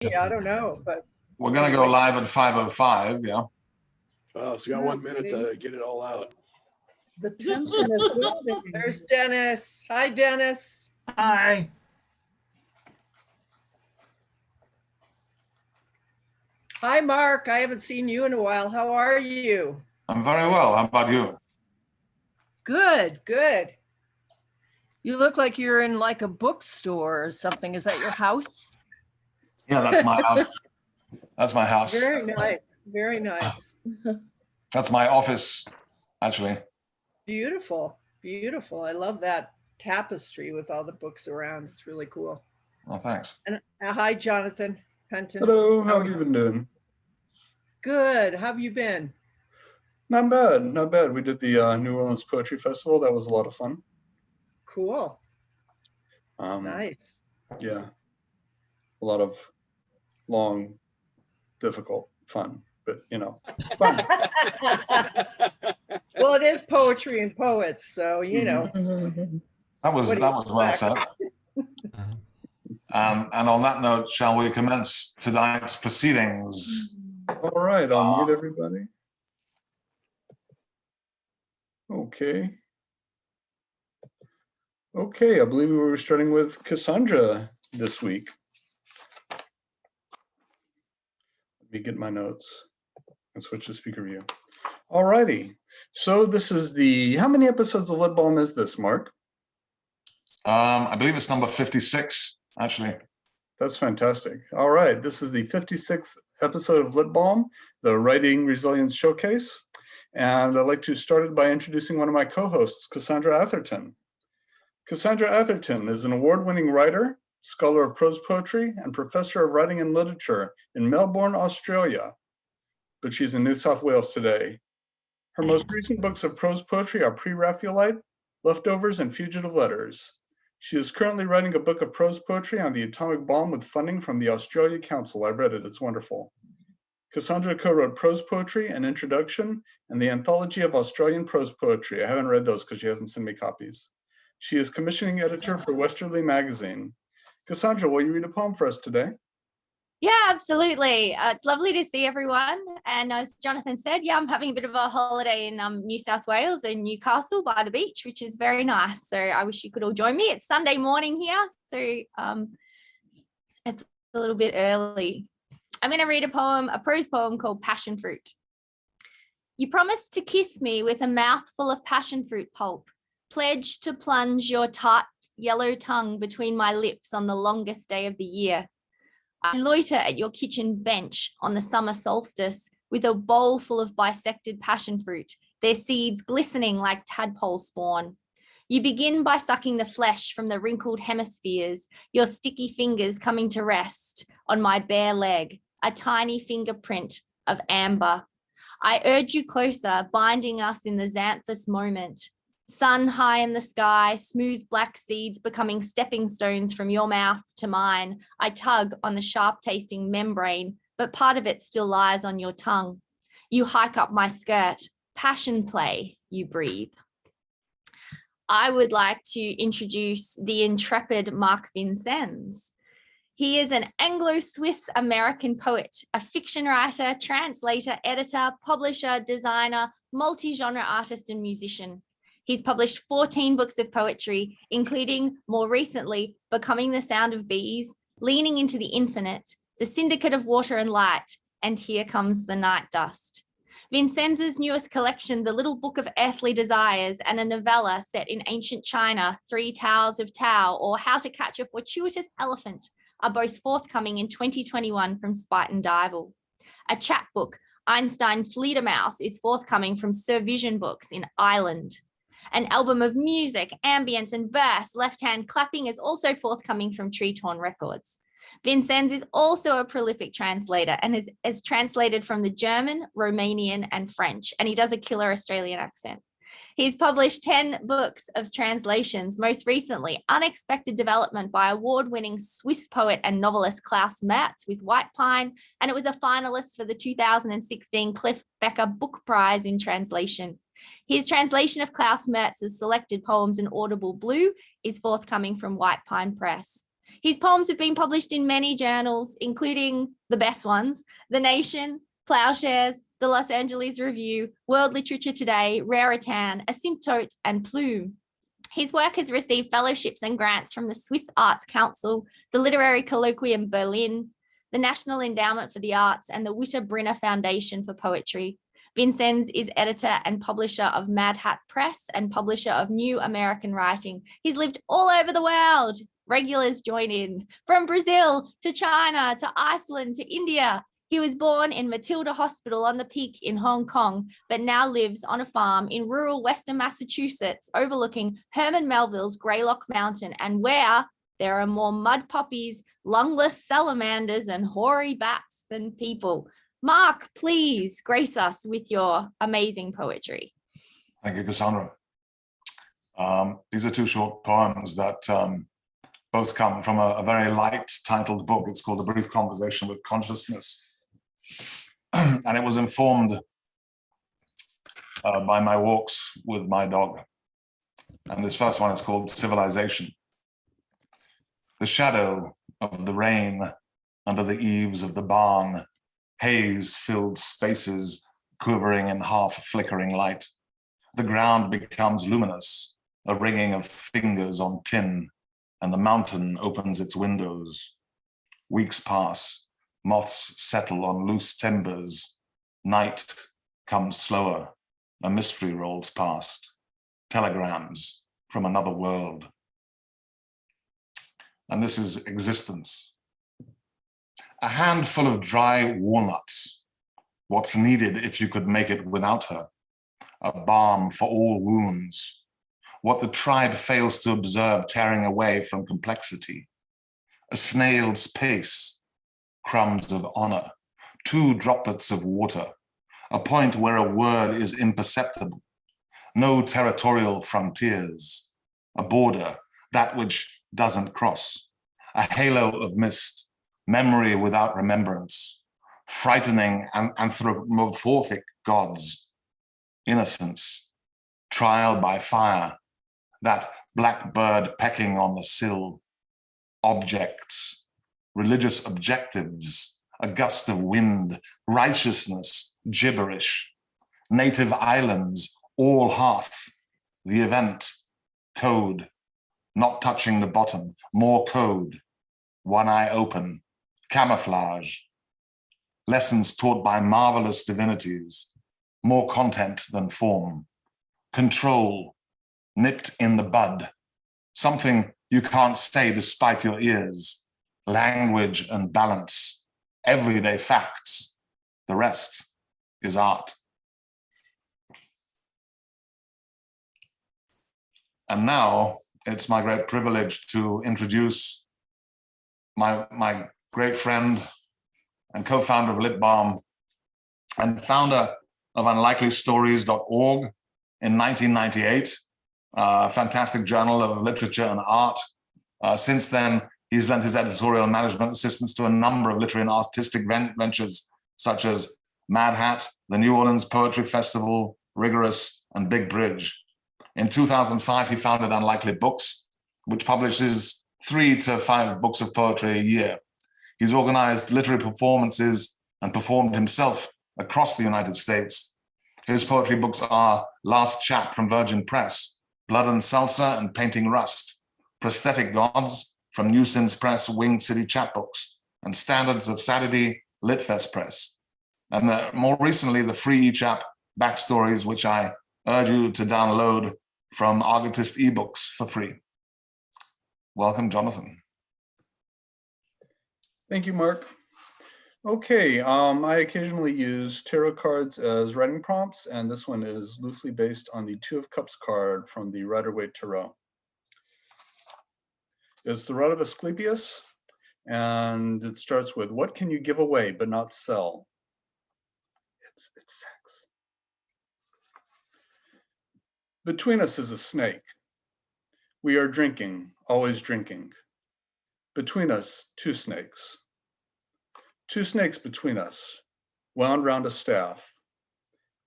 Yeah, I don't know, but We're going to go live at 5:05, yeah. Oh, so you got 1 minute to get it all out. the tension is building. There's Dennis. Hi, Dennis. Hi. Hi, Mark. I haven't seen you in a while. How are you? I'm very well. How about you? Good, good. You look like you're in like a bookstore or something. Is that your house? Yeah, that's my house. That's my house. Very nice. Very nice. That's my office, actually. Beautiful. Beautiful. I love that tapestry with all the books around. It's really cool. Well, thanks. And hi, Jonathan Penton. Hello, how have you been doing? Good. How have you been? Not bad, not bad. We did the New Orleans Poetry Festival. That was a lot of fun. Cool. Nice. Yeah, a lot of long, difficult fun, but you know, fun. Well, it is poetry and poets, so you know. That was well said. And on that note, shall we commence tonight's proceedings? All right, I'll mute everybody. Okay. Okay, I believe we were starting with Cassandra this week. Let me get my notes and switch to speaker view. All righty. So this is how many episodes of Lit Balm is this, Mark? I believe it's number 56, actually. That's fantastic. All right, this is the 56th episode of Lit Balm, the Writing Resilience Showcase. And I'd like to start it by introducing one of my co-hosts, Cassandra Atherton. Cassandra Atherton is an award-winning writer, scholar of prose poetry, and professor of writing and literature in Melbourne, Australia, but she's in New South Wales today. Her most recent books of prose poetry are Pre-Raphaelite, Leftovers, and Fugitive Letters. She is currently writing a book of prose poetry on the atomic bomb with funding from the Australia Council. I've read it, it's wonderful. Cassandra co-wrote Prose Poetry, An Introduction, and the Anthology of Australian Prose Poetry. I haven't read those because she hasn't sent me copies. She is commissioning editor for Westerly Magazine. Cassandra, will you read a poem for us today? Yeah, absolutely. It's lovely to see everyone. And as Jonathan said, yeah, I'm having a bit of a holiday in New South Wales and Newcastle by the beach, which is very nice. So I wish you could all join me. It's Sunday morning here, so it's a little bit early. I'm going to read a prose poem called Passion Fruit. You promised to kiss me with a mouthful of passion fruit pulp, pledged to plunge your tart yellow tongue between my lips on the longest day of the year. I loiter at your kitchen bench on the summer solstice with a bowl full of bisected passion fruit, their seeds glistening like tadpole spawn. You begin by sucking the flesh from the wrinkled hemispheres, your sticky fingers coming to rest on my bare leg, a tiny fingerprint of amber. I urge you closer, binding us in the xanthous moment. Sun high in the sky, smooth black seeds becoming stepping stones from your mouth to mine. I tug on the sharp tasting membrane, but part of it still lies on your tongue. You hike up my skirt. Passion play, you breathe. I would like to introduce the intrepid Mark Vincennes. He is an Anglo-Swiss American poet, a fiction writer, translator, editor, publisher, designer, multi-genre artist, and musician. He's published 14 books of poetry, including more recently, Becoming the Sound of Bees, Leaning into the Infinite, The Syndicate of Water and Light, and Here Comes the Night Dust. Vincennes' newest collection, The Little Book of Earthly Desires, and a novella set in ancient China, Three Towers of Tao, or How to Catch a Fortuitous Elephant, are both forthcoming in 2021 from Spite and Dival. A chapbook, Einstein Fledermaus, is forthcoming from Sir Vision Books in Ireland. An album of music, ambience, and verse, Left Hand Clapping, is also forthcoming from Tree Torn Records. Vincennes is also a prolific translator and is translated from the German, Romanian, and French, and he does a killer Australian accent. He's published 10 books of translations, most recently Unexpected Development by award-winning Swiss poet and novelist Klaus Mertz with White Pine, and it was a finalist for the 2016 Cliff Becker Book Prize in Translation. His translation of Klaus Mertz's selected poems in Audible Blue is forthcoming from White Pine Press. His poems have been published in many journals, including the best ones, The Nation, Plowshares, the Los Angeles Review, World Literature Today, Raritan, Asymptote, and Plume. His work has received fellowships and grants from the Swiss Arts Council, the Literary Colloquium Berlin, the National Endowment for the Arts, and the Witter-Brinner Foundation for Poetry. Vincenz is editor and publisher of Mad Hat Press and publisher of New American Writing. He's lived all over the world. Regulars join in, from Brazil to China to Iceland to India. He was born in Matilda Hospital on the Peak in Hong Kong, but now lives on a farm in rural Western Massachusetts, overlooking Herman Melville's Greylock Mountain, and where there are more mud poppies, lungless salamanders, and hoary bats than people. Mark, please grace us with your amazing poetry. Thank you, Cassandra. These are two short poems that both come from a very light titled book. It's called A Brief Conversation with Consciousness. And it was informed by my walks with my dog. And this first one is called Civilization. The shadow of the rain under the eaves of the barn, haze-filled spaces quivering in half-flickering light. The ground becomes luminous, a ringing of fingers on tin, and the mountain opens its windows. Weeks pass, moths settle on loose timbers. Night comes slower, a mystery rolls past. Telegrams from another world. And this is existence. A handful of dry walnuts. What's needed if you could make it without her? A balm for all wounds. What the tribe fails to observe, tearing away from complexity. A snail's pace, crumbs of honor, 2 droplets of water, a point where a word is imperceptible. No territorial frontiers, a border, that which doesn't cross. A halo of mist, memory without remembrance, frightening and anthropomorphic gods, innocence, trial by fire, that black bird pecking on the sill, objects, religious objectives, a gust of wind, righteousness, gibberish, native islands, all hearth, the event, code, not touching the bottom, more code, one eye open, camouflage, lessons taught by marvelous divinities, more content than form, control, nipped in the bud, something you can't say despite your ears, language and balance, everyday facts, the rest is art. And now it's my great privilege to introduce my great friend and co-founder of Lit Balm and founder of unlikelystories.org in 1998, a fantastic journal of literature and art. Since then, he's lent his editorial management assistance to a number of literary and artistic ventures, such as Mad Hat, the New Orleans Poetry Festival, Rigorous, and Big Bridge. In 2005, he founded Unlikely Books, which publishes 3 to 5 books of poetry a year. He's organized literary performances and performed himself across the United States. His poetry books are Last Chap from Virgin Press, Blood and Salsa and Painting Rust, Prosthetic Gods from New Sins Press, Winged City Chapbooks, and Standards of Saturday, Litfest Press. And more recently, the free e-chap Backstories, which I urge you to download from Argotist eBooks for free. Welcome, Jonathan. Thank you, Mark. Okay, I occasionally use tarot cards as writing prompts, and this one is loosely based on the 2 of Cups card from the Rider-Waite Tarot. It's the Rod of Asclepius, and it starts with, what can you give away but not sell? It's sex. Between us is a snake. We are drinking, always drinking. Between us, 2 snakes. 2 snakes between us, wound round a staff.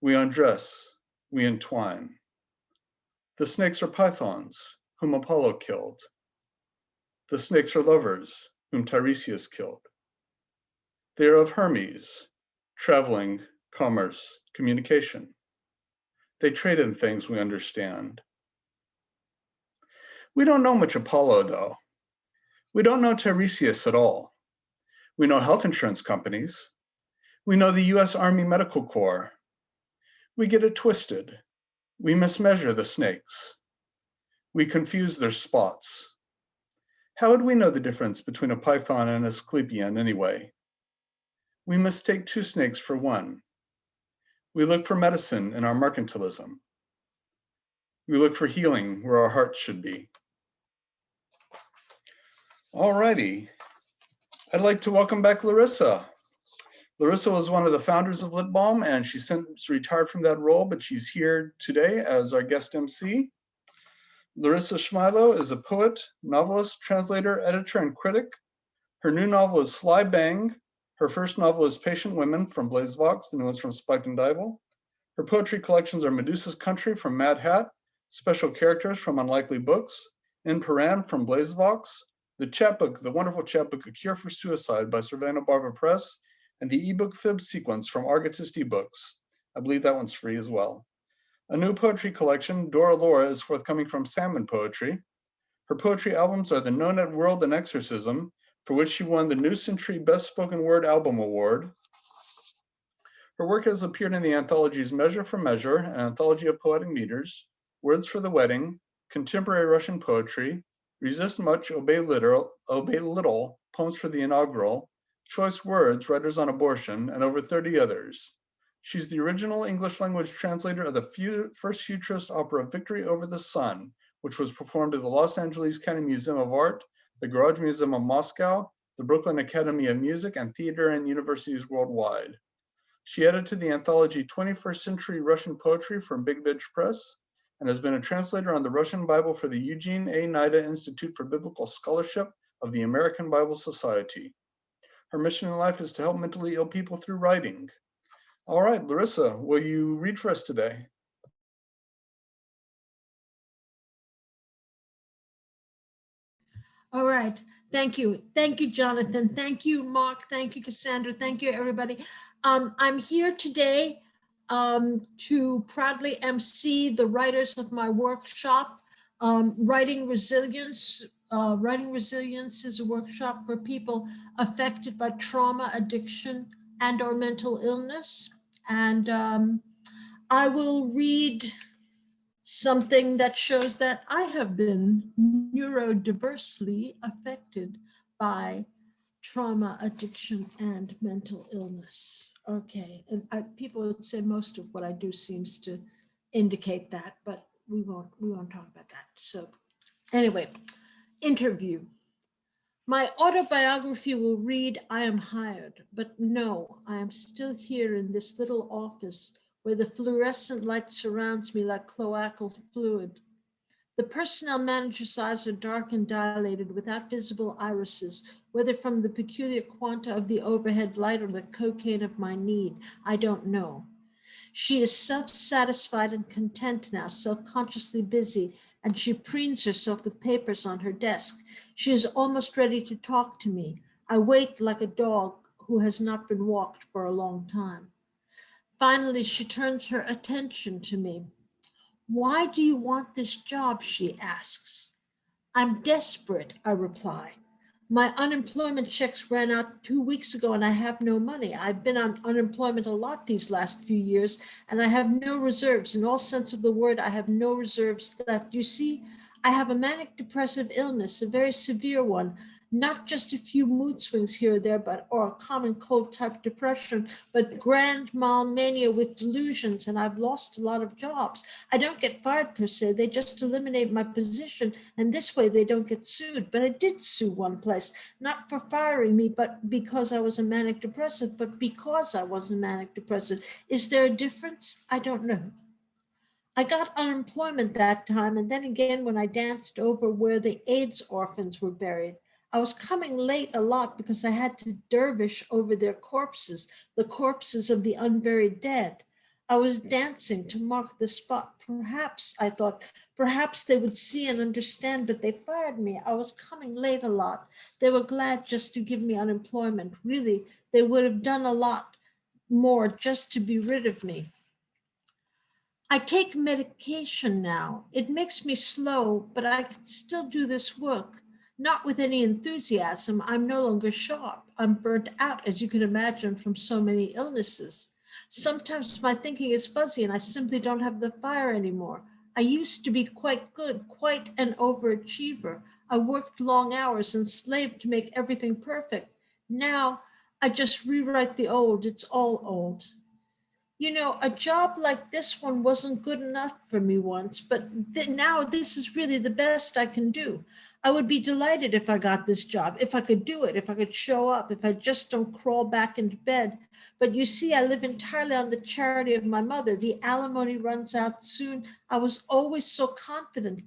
We undress, we entwine. The snakes are pythons, whom Apollo killed. The snakes are lovers, whom Tiresias killed. They are of Hermes, traveling, commerce, communication. They trade in things we understand. We don't know much Apollo, though. We don't know Tiresias at all. We know health insurance companies. We know the US Army Medical Corps. We get it twisted. We mismeasure the snakes. We confuse their spots. How would we know the difference between a python and an Asclepion anyway? We mistake two snakes for one. We look for medicine in our mercantilism. We look for healing where our hearts should be. All righty. I'd like to welcome back Larissa. Larissa was one of the founders of Lit Balm, and she's since retired from that role, but she's here today as our guest MC. Larissa Shmailo is a poet, novelist, translator, editor, and critic. Her new novel is Sly Bang. Her first novel is Patient Women from Blaze Vox, the new one's from Spiked and Dival. Her poetry collections are Medusa's Country from Mad Hat, Special Characters from Unlikely Books, In Paran from Blaze Vox, the chapbook, the wonderful chapbook A Cure for Suicide by Cervena Barba Press, and the ebook Fib Sequence from Argotist eBooks. I believe that one's free as well. A new poetry collection, Dora Laura, is forthcoming from Salmon Poetry. Her poetry albums are The No Net World and Exorcism, for which she won the New Century Best Spoken Word Album Award. Her work has appeared in the anthologies Measure for Measure, an anthology of poetic meters, Words for the Wedding, Contemporary Russian Poetry, Resist Much, Obey Little, Poems for the Inaugural, Choice Words, Writers on Abortion, and over 30 others. She's the original English language translator of the first futurist opera Victory Over the Sun, which was performed at the Los Angeles County Museum of Art, the Garage Museum of Moscow, the Brooklyn Academy of Music, and theater and universities worldwide. She edited the anthology 21st Century Russian Poetry from Big Bitch Press, and has been a translator on the Russian Bible for the Eugene A. Nida Institute for Biblical Scholarship of the American Bible Society. Her mission in life is to help mentally ill people through writing. All right, Larissa, will you read for us today? All right, thank you. Thank you, Jonathan. Thank you, Mark. Thank you, Cassandra. Thank you, everybody. I'm here today to proudly MC the writers of my workshop, Writing Resilience. Writing Resilience is a workshop for people affected by trauma, addiction, and or mental illness. And I will read something that shows that I have been neurodiversely affected by trauma, addiction, and mental illness. Okay, and people would say most of what I do seems to indicate that, but we won't talk about that. So anyway, interview. My autobiography will read, I am hired, but no, I am still here in this little office where the fluorescent light surrounds me like cloacal fluid. The personnel manager's eyes are dark and dilated without visible irises, whether from the peculiar quanta of the overhead light or the cocaine of my need, I don't know. She is self-satisfied and content now, self-consciously busy, and she preens herself with papers on her desk. She is almost ready to talk to me. I wait like a dog who has not been walked for a long time. Finally, she turns her attention to me. Why do you want this job, she asks. I'm desperate, I reply. My unemployment checks ran out 2 weeks ago and I have no money. I've been on unemployment a lot these last few years and I have no reserves. In all sense of the word, I have no reserves left. You see, I have a manic depressive illness, a very severe one, not just a few mood swings here or there, or a common cold type depression, but grand mal mania with delusions, and I've lost a lot of jobs. I don't get fired per se, they just eliminate my position, and this way they don't get sued. But I did sue one place, not for firing me, but because I was a manic depressive, but because I was a manic depressive. Is there a difference? I don't know. I got unemployment that time, and then again when I danced over where the AIDS orphans were buried. I was coming late a lot because I had to dervish over their corpses, the corpses of the unburied dead. I was dancing to mark the spot. Perhaps, I thought, perhaps they would see and understand, but they fired me. I was coming late a lot. They were glad just to give me unemployment. Really, they would have done a lot more just to be rid of me. I take medication now. It makes me slow, but I can still do this work. Not with any enthusiasm. I'm no longer sharp. I'm burnt out, as you can imagine, from so many illnesses. Sometimes my thinking is fuzzy and I simply don't have the fire anymore. I used to be quite good, quite an overachiever. I worked long hours and slaved to make everything perfect. Now I just rewrite the old. It's all old. You know, a job like this one wasn't good enough for me once, but now this is really the best I can do. I would be delighted if I got this job, if I could do it, if I could show up, if I just don't crawl back into bed. But you see, I live entirely on the charity of my mother. The alimony runs out soon. I was always so confident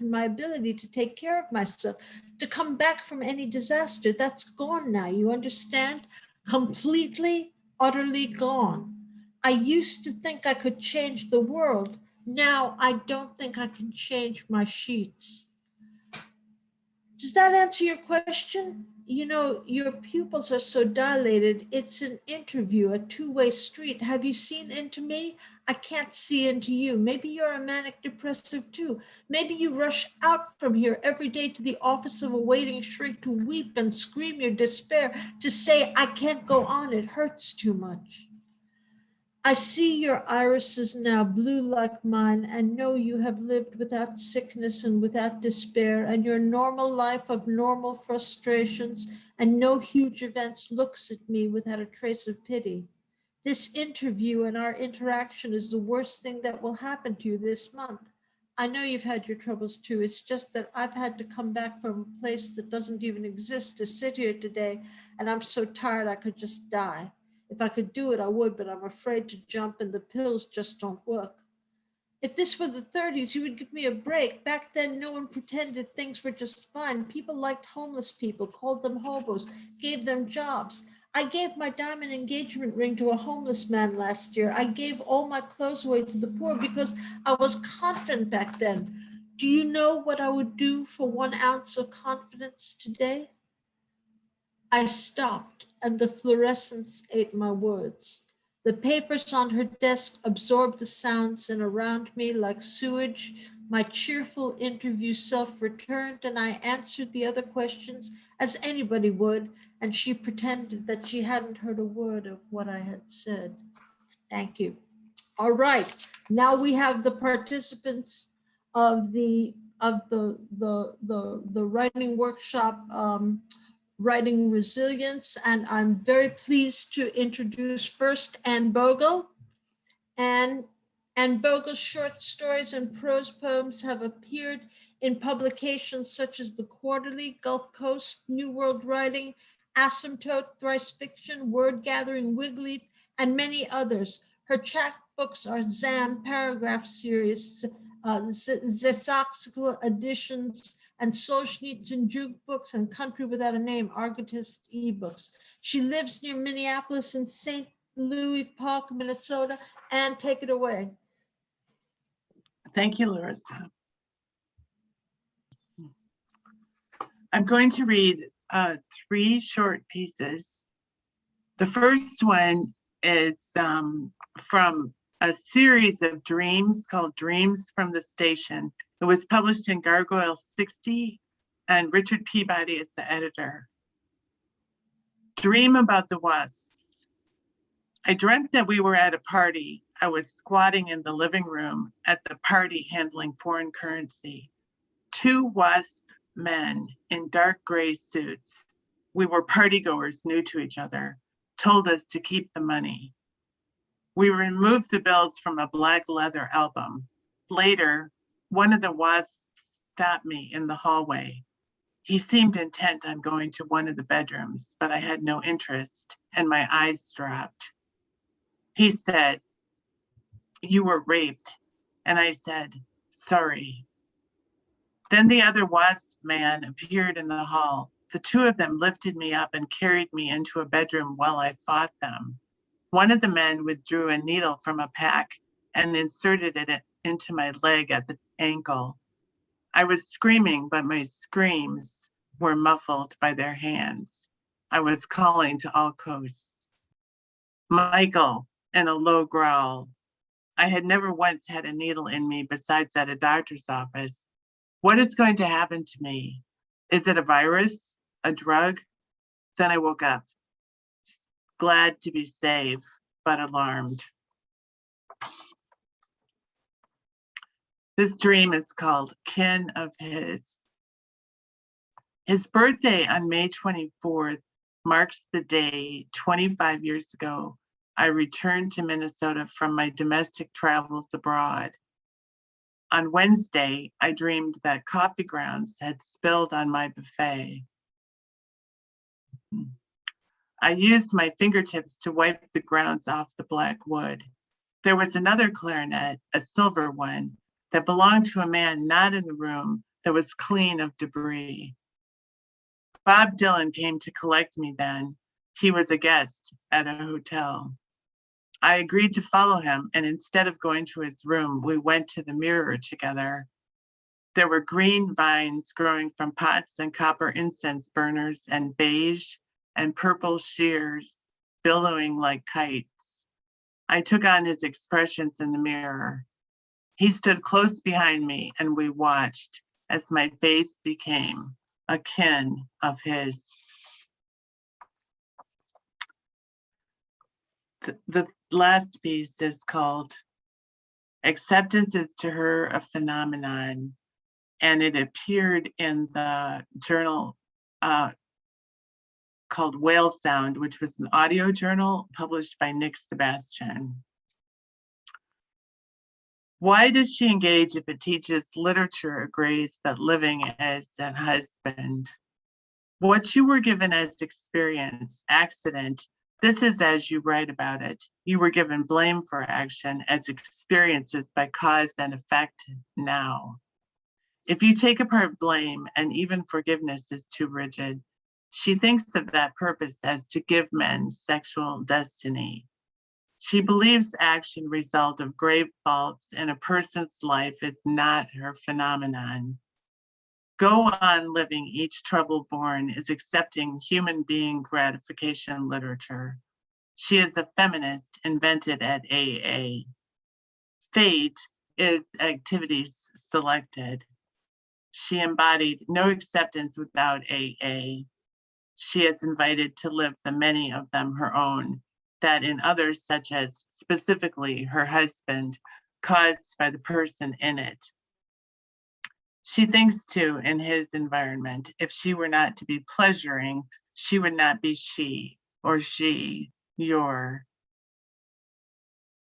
in my ability to take care of myself, to come back from any disaster. That's gone now, you understand? Completely, utterly gone. I used to think I could change the world. Now I don't think I can change my sheets. Does that answer your question? You know, your pupils are so dilated. It's an interview, a two-way street. Have you seen into me? I can't see into you. Maybe you're a manic depressive too. Maybe you rush out from here every day to the office of a waiting shrink to weep and scream your despair, to say, I can't go on, it hurts too much. I see your irises now blue like mine and know you have lived without sickness and without despair, and your normal life of normal frustrations and no huge events looks at me without a trace of pity. This interview and our interaction is the worst thing that will happen to you this month. I know you've had your troubles too. It's just that I've had to come back from a place that doesn't even exist to sit here today, and I'm so tired I could just die. If I could do it, I would, but I'm afraid to jump and the pills just don't work. If this were the 30s, you would give me a break. Back then, no one pretended things were just fine. People liked homeless people, called them hobos, gave them jobs. I gave my diamond engagement ring to a homeless man last year. I gave all my clothes away to the poor because I was confident back then. Do you know what I would do for 1 ounce of confidence today? I stopped and the fluorescence ate my words. The papers on her desk absorbed the sounds and around me like sewage. My cheerful interview self returned and I answered the other questions as anybody would, and she pretended that she hadn't heard a word of what I had said. Thank you. All right, now we have the participants of the writing workshop, Writing Resilience, and I'm very pleased to introduce first Anne Bogle. Anne Bogle's short stories and prose poems have appeared in publications such as The Quarterly, Gulf Coast, New World Writing, Asymptote, Thrice Fiction, Word Gathering, Wigleaf, and many others. Her chapbooks are ZAM Paragraph Series, Zesaxical Editions, and Solzhenitsyn jukebooks, and Country Without a Name, Argotist ebooks. She lives near Minneapolis in St. Louis Park, Minnesota. And take it away. Thank you, Larissa. I'm going to read 3 short pieces. The first one is from a series of dreams called Dreams from the Station. It was published in Gargoyle 60, and Richard Peabody is the editor. Dream about the West. I dreamt that we were at a party. I was squatting in the living room at the party handling foreign currency. 2 WASP men in dark gray suits. We were partygoers new to each other, told us to keep the money. We removed the bills from a black leather album. Later, one of the WASPs stopped me in the hallway. He seemed intent on going to one of the bedrooms, but I had no interest and my eyes dropped. He said, "You were raped." And I said, "Sorry." Then the other WASP man appeared in the hall. The 2 of them lifted me up and carried me into a bedroom while I fought them. One of the men withdrew a needle from a pack and inserted it into my leg at the ankle. I was screaming, but my screams were muffled by their hands. I was calling to all coasts. Michael, in a low growl. I had never once had a needle in me besides at a doctor's office. What is going to happen to me? Is it a virus? A drug? Then I woke up, glad to be safe, but alarmed. This dream is called Kin of His. His birthday on May 24th marks the day 25 years ago I returned to Minnesota from my domestic travels abroad. On Wednesday, I dreamed that coffee grounds had spilled on my buffet. I used my fingertips to wipe the grounds off the black wood. There was another clarinet, a silver one, that belonged to a man not in the room, that was clean of debris. Bob Dylan came to collect me then. He was a guest at a hotel. I agreed to follow him, and instead of going to his room, we went to the Mirror together. There were green vines growing from pots and copper incense burners and beige and purple shears billowing like kites. I took on his expressions in the mirror. He stood close behind me, and we watched as my face became a kin of his. The last piece is called Acceptance is to Her a Phenomenon, and it appeared in the journal called Whale Sound, which was an audio journal published by Nick Sebastian. Why does she engage if it teaches literature agrees that living is an husband? What you were given as experience, accident, this is as you write about it. You were given blame for action as experiences by cause and effect now. If you take apart blame and even forgiveness is too rigid, she thinks of that purpose as to give men sexual destiny. She believes action result of grave faults in a person's life is not her phenomenon. Go on living each trouble born is accepting human being gratification literature. She is a feminist invented at AA. Fate is activities selected. She embodied no acceptance without AA. She is invited to live the many of them her own, that in others, such as specifically her husband, caused by the person in it. She thinks too, in his environment, if she were not to be pleasuring, she would not be she, or she, your.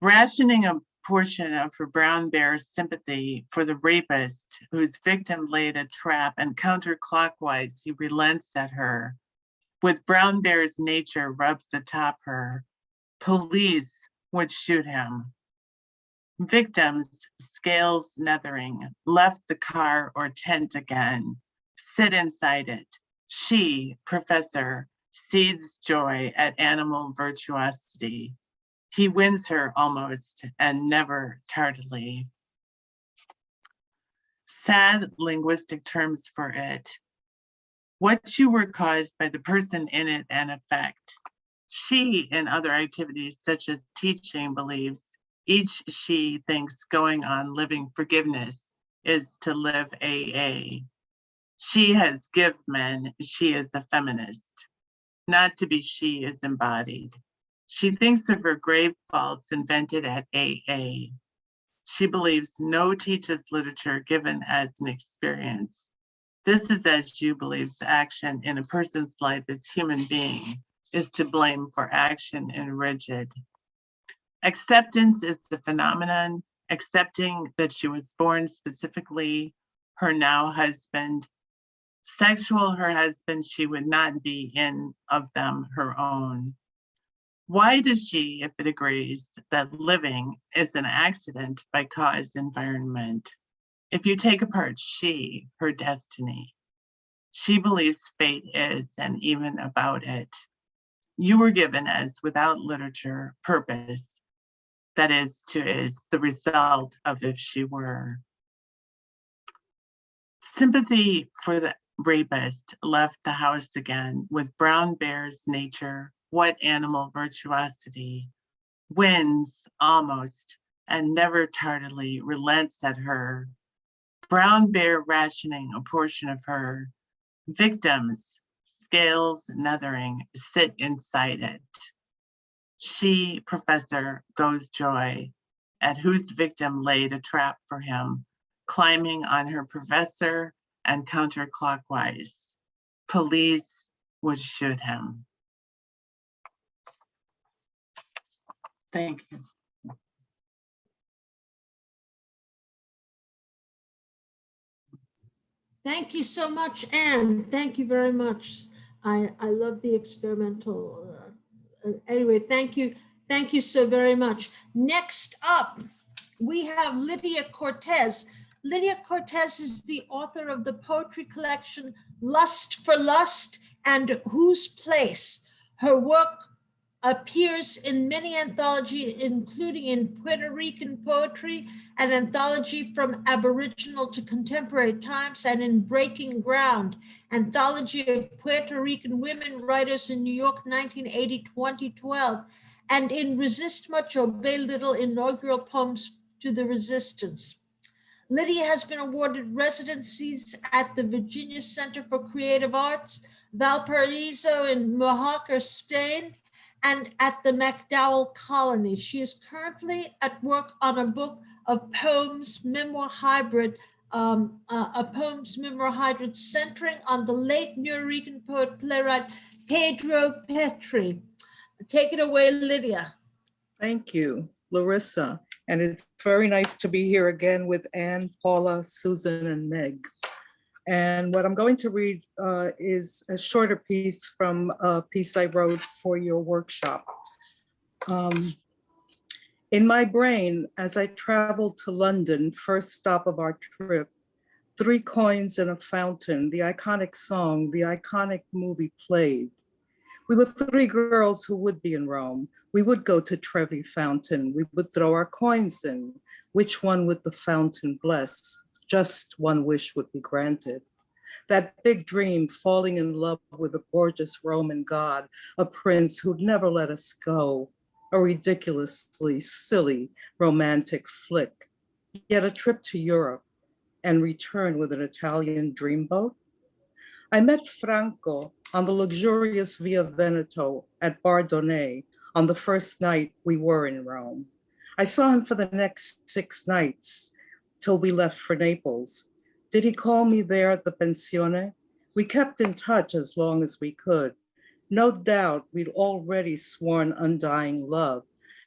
Rationing a portion of her brown bear's sympathy for the rapist whose victim laid a trap and counterclockwise he relents at her. With brown bear's nature rubs atop her. Police would shoot him. Victims, scales nethering, left the car or tent again, sit inside it. She, professor, seeds joy at animal virtuosity. He wins her almost and never tardily. Sad linguistic terms for it. What you were caused by the person in it and effect. She, in other activities such as teaching, believes each she thinks going on living forgiveness is to live AA. She has give men, she is a feminist. Not to be she is embodied. She thinks of her grave faults invented at AA. She believes no teaches literature given as an experience. This is as you believes action in a person's life as human being is to blame for action in rigid. Acceptance is the phenomenon, accepting that she was born specifically, her now husband. Sexual, her husband, she would not be in of them her own. Why does she, if it agrees that living is an accident by cause environment? If you take apart she, her destiny, she believes fate is and even about it. you were given as without literature purpose, that is the result of if she were. Sympathy for the rapist left the house again with brown bear's nature, what animal virtuosity, wins almost and never tardily relents at her. Brown bear rationing a portion of her. Victims, scales nethering, sit inside it. She, Professor, goes joy, at whose victim laid a trap for him, climbing on her professor and counterclockwise. Police would shoot him. Thank you. Thank you so much, Anne. Thank you very much. I love the experimental. Anyway, thank you. Thank you so very much. Next up, we have Lydia Cortes. Lydia Cortes is the author of the poetry collection Lust for Lust and Whose Place. Her work appears in many anthologies, including in Puerto Rican poetry, an anthology from Aboriginal to Contemporary Times, and in Breaking Ground, anthology of Puerto Rican women writers in New York, 1980-2012, and in Resist Much, Obey Little, inaugural poems to the resistance. Lydia has been awarded residencies at the Virginia Center for Creative Arts, Valparaiso in Mojácar, Spain, and at the MacDowell Colony. She is currently at work on a book of poems, memoir hybrid, centering on the late Nuyorican poet playwright Pedro Petri. Take it away, Lydia. Thank you, Larissa. And it's very nice to be here again with Anne, Paula, Susan, and Meg. And what I'm going to read is a shorter piece from a piece I wrote for your workshop. In my brain, as I traveled to London, first stop of our trip, 3 coins in a fountain, the iconic song, the iconic movie played. We were 3 girls who would be in Rome. We would go to Trevi Fountain. We would throw our coins in. Which one would the fountain bless? Just one wish would be granted. That big dream, falling in love with a gorgeous Roman god, a prince who'd never let us go, a ridiculously silly romantic flick, yet a trip to Europe and return with an Italian dreamboat. I met Franco on the luxurious Via Veneto at Bardone on the first night we were in Rome. I saw him for the next 6 nights till we left for Naples. Did he call me there at the pensione? We kept in touch as long as we could. No doubt we'd already sworn undying love.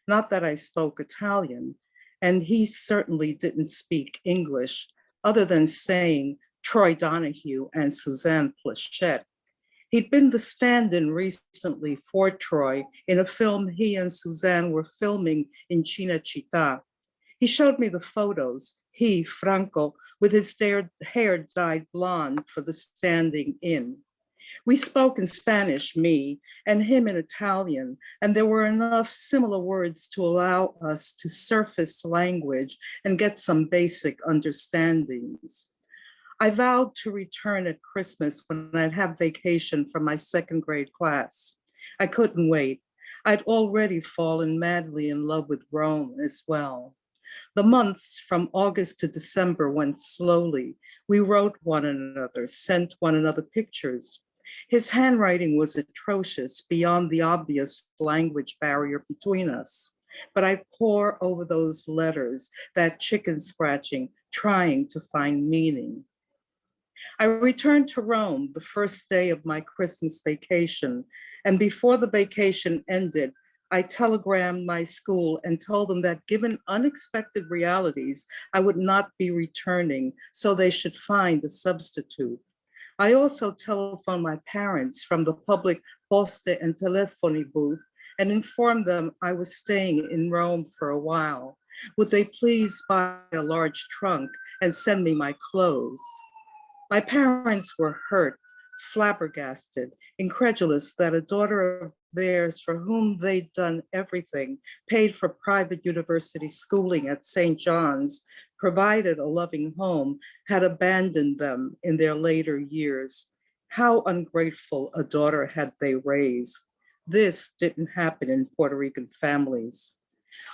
Not that I spoke Italian, and he certainly didn't speak English, other than saying Troy Donahue and Suzanne Plachette. He'd been the stand-in recently for Troy in a film he and Suzanne were filming in Cinecittà. He showed me the photos, he, Franco, with his hair dyed blonde for the standing in. We spoke in Spanish, me, and him in Italian, and there were enough similar words to allow us to surface language and get some basic understandings. I vowed to return at Christmas when I'd have vacation from my 2nd grade class. I couldn't wait. I'd already fallen madly in love with Rome as well. The months from August to December went slowly. We wrote one another, sent one another pictures. His handwriting was atrocious beyond the obvious language barrier between us. But I pore over those letters, that chicken scratching, trying to find meaning. I returned to Rome the first day of my Christmas vacation, and before the vacation ended, I telegrammed my school and told them that given unexpected realities, I would not be returning, so they should find a substitute. I also telephoned my parents from the public Poste and Telefoni booth and informed them I was staying in Rome for a while. Would they please buy a large trunk and send me my clothes? My parents were hurt, flabbergasted, incredulous that a daughter of theirs for whom they'd done everything, paid for private university schooling at St. John's, provided a loving home, had abandoned them in their later years. How ungrateful a daughter had they raised. This didn't happen in Puerto Rican families.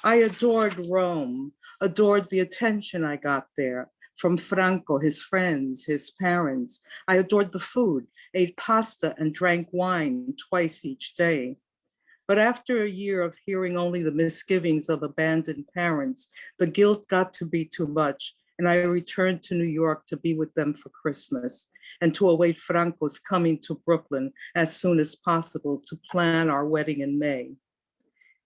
I adored Rome, adored the attention I got there from Franco, his friends, his parents. I adored the food, ate pasta and drank wine twice each day. But after a year of hearing only the misgivings of abandoned parents, the guilt got to be too much, and I returned to New York to be with them for Christmas and to await Franco's coming to Brooklyn as soon as possible to plan our wedding in May.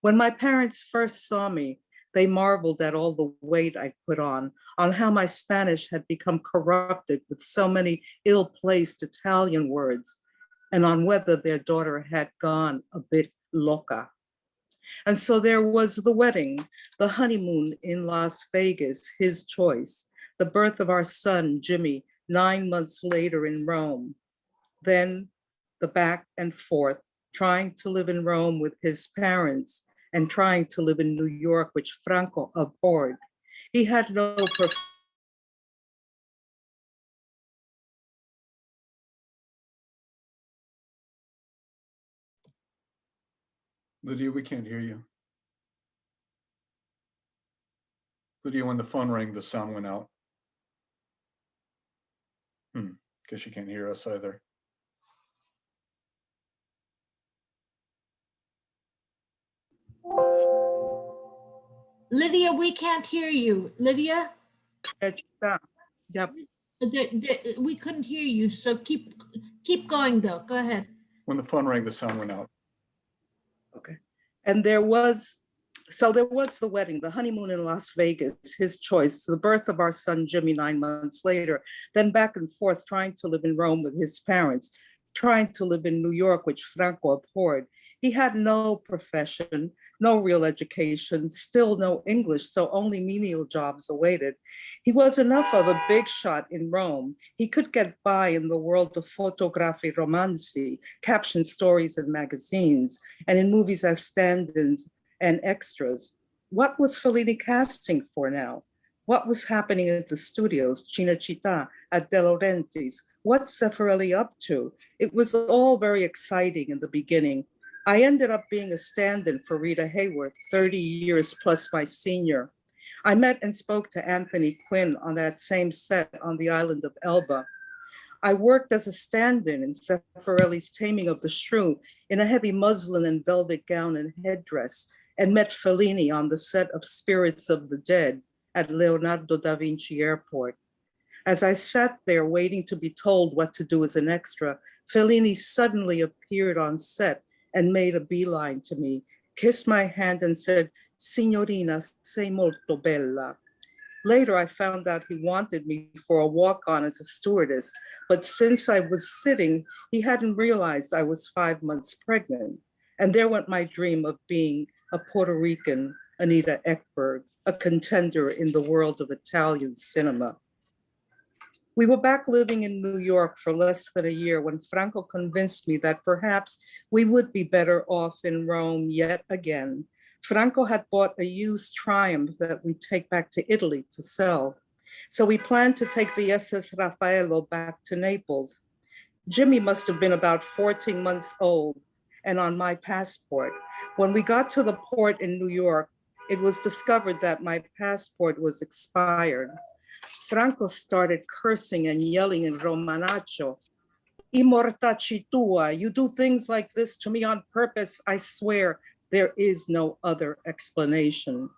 When my parents first saw me, they marveled at all the weight I put on how my Spanish had become corrupted with so many ill-placed Italian words, and on whether their daughter had gone a bit loca. And so there was the wedding, the honeymoon in Las Vegas, his choice, the birth of our son, Jimmy, 9 months later in Rome. Then the back and forth, trying to live in Rome with his parents and trying to live in New York, which Franco abhorred. He had no Lydia, we can't hear you. Lydia, when the phone rang, the sound went out. Guess you can't hear us either. Lydia, we can't hear you. Lydia? Yep. We couldn't hear you, so keep going though. Go ahead. When the phone rang, the sound went out. Okay. And there was the wedding, the honeymoon in Las Vegas, his choice, the birth of our son, Jimmy, 9 months later, then back and forth trying to live in Rome with his parents, trying to live in New York, which Franco abhorred. He had no profession, no real education, still no English, so only menial jobs awaited. He was enough of a big shot in Rome. He could get by in the world of photography romanzi, caption stories in magazines, and in movies as stand-ins and extras. What was Fellini casting for now? What was happening at the studios, Cinecittà, at De Laurentiis? What's Zeffirelli up to? It was all very exciting in the beginning. I ended up being a stand-in for Rita Hayworth, 30 years plus my senior. I met and spoke to Anthony Quinn on that same set on the island of Elba. I worked as a stand-in Zeffirelli's Taming of the Shrew in a heavy muslin and velvet gown and headdress, and met Fellini on the set of Spirits of the Dead at Leonardo da Vinci Airport. As I sat there waiting to be told what to do as an extra, Fellini suddenly appeared on set and made a beeline to me, kissed my hand and said, "Signorina, sei molto bella." Later, I found out he wanted me for a walk-on as a stewardess, but since I was sitting, he hadn't realized I was 5 months pregnant. And there went my dream of being a Puerto Rican Anita Ekberg, a contender in the world of Italian cinema. We were back living in New York for less than a year when Franco convinced me that perhaps we would be better off in Rome yet again. Franco had bought a used Triumph that we'd take back to Italy to sell. So we planned to take the SS Raffaello back to Naples. Jimmy must have been about 14 months old and on my passport. When we got to the port in New York, it was discovered that my passport was expired. Franco started cursing and yelling in Romanaccio. "Immortaci tua, you do things like this to me on purpose, I swear there is no other explanation."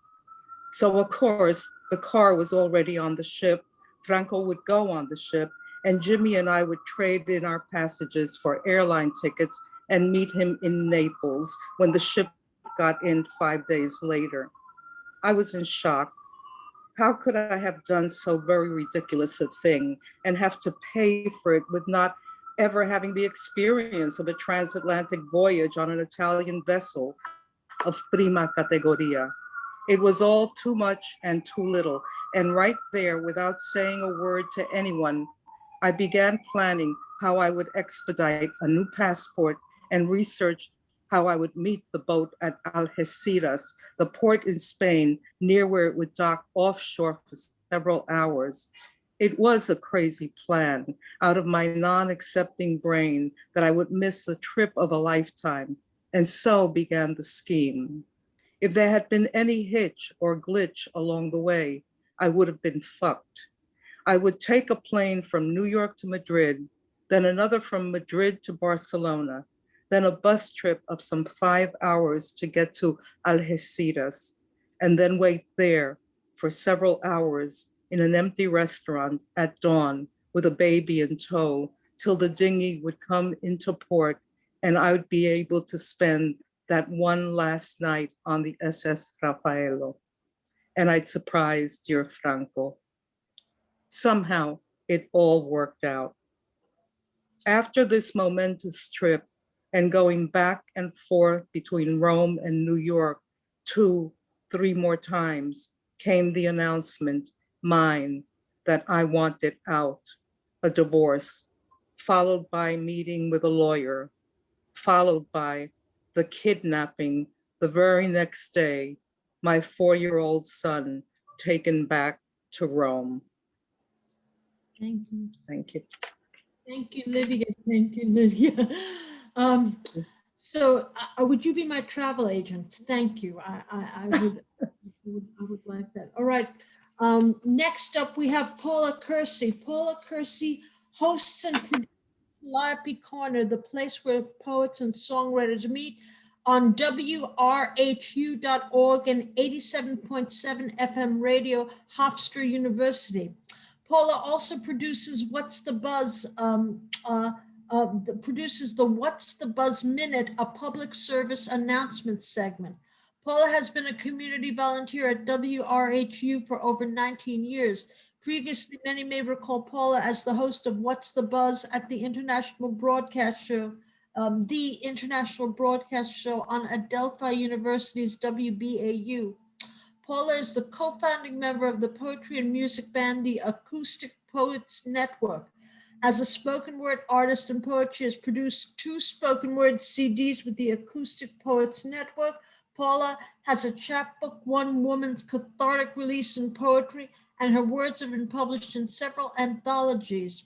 So of course, the car was already on the ship. Franco would go on the ship, and Jimmy and I would trade in our passages for airline tickets and meet him in Naples when the ship got in 5 days later. I was in shock. How could I have done so very ridiculous a thing and have to pay for it with not ever having the experience of a transatlantic voyage on an Italian vessel of prima categoria? It was all too much and too little. And right there, without saying a word to anyone, I began planning how I would expedite a new passport and research how I would meet the boat at Algeciras, the port in Spain, near where it would dock offshore for several hours. It was a crazy plan out of my non-accepting brain that I would miss the trip of a lifetime. And so began the scheme. If there had been any hitch or glitch along the way, I would have been fucked. I would take a plane from New York to Madrid, then another from Madrid to Barcelona, then a bus trip of some 5 hours to get to Algeciras, and then wait there for several hours in an empty restaurant at dawn with a baby in tow till the dinghy would come into port and I would be able to spend that one last night on the SS Rafaelo. And I'd surprise dear Franco. Somehow it all worked out. After this momentous trip and going back and forth between Rome and New York 2, 3 more times, came the announcement, mine, that I wanted out, a divorce, followed by meeting with a lawyer, followed by the kidnapping the very next day, my 4-year-old son taken back to Rome. Thank you. Thank you. Thank you, Lydia. Thank you, Lydia. So would you be my travel agent? Thank you. I would like that. All right. Next up, we have Paula Curci. Paula Curci hosts and produces Library Corner, the place where poets and songwriters meet, on WRHU.org and 87.7 FM radio, Hofstra University. Paula also produces What's the Buzz, produces the What's the Buzz Minute, a public service announcement segment. Paula has been a community volunteer at WRHU for over 19 years. Previously, many may recall Paula as the host of What's the Buzz at the International Broadcast Show, on Adelphi University's WBAU. Paula is the co-founding member of the poetry and music band, the Acoustic Poets Network. As a spoken word artist and poet, she has produced 2 spoken word CDs with the Acoustic Poets Network. Paula has a chapbook, One Woman's Cathartic Release in Poetry, and her words have been published in several anthologies.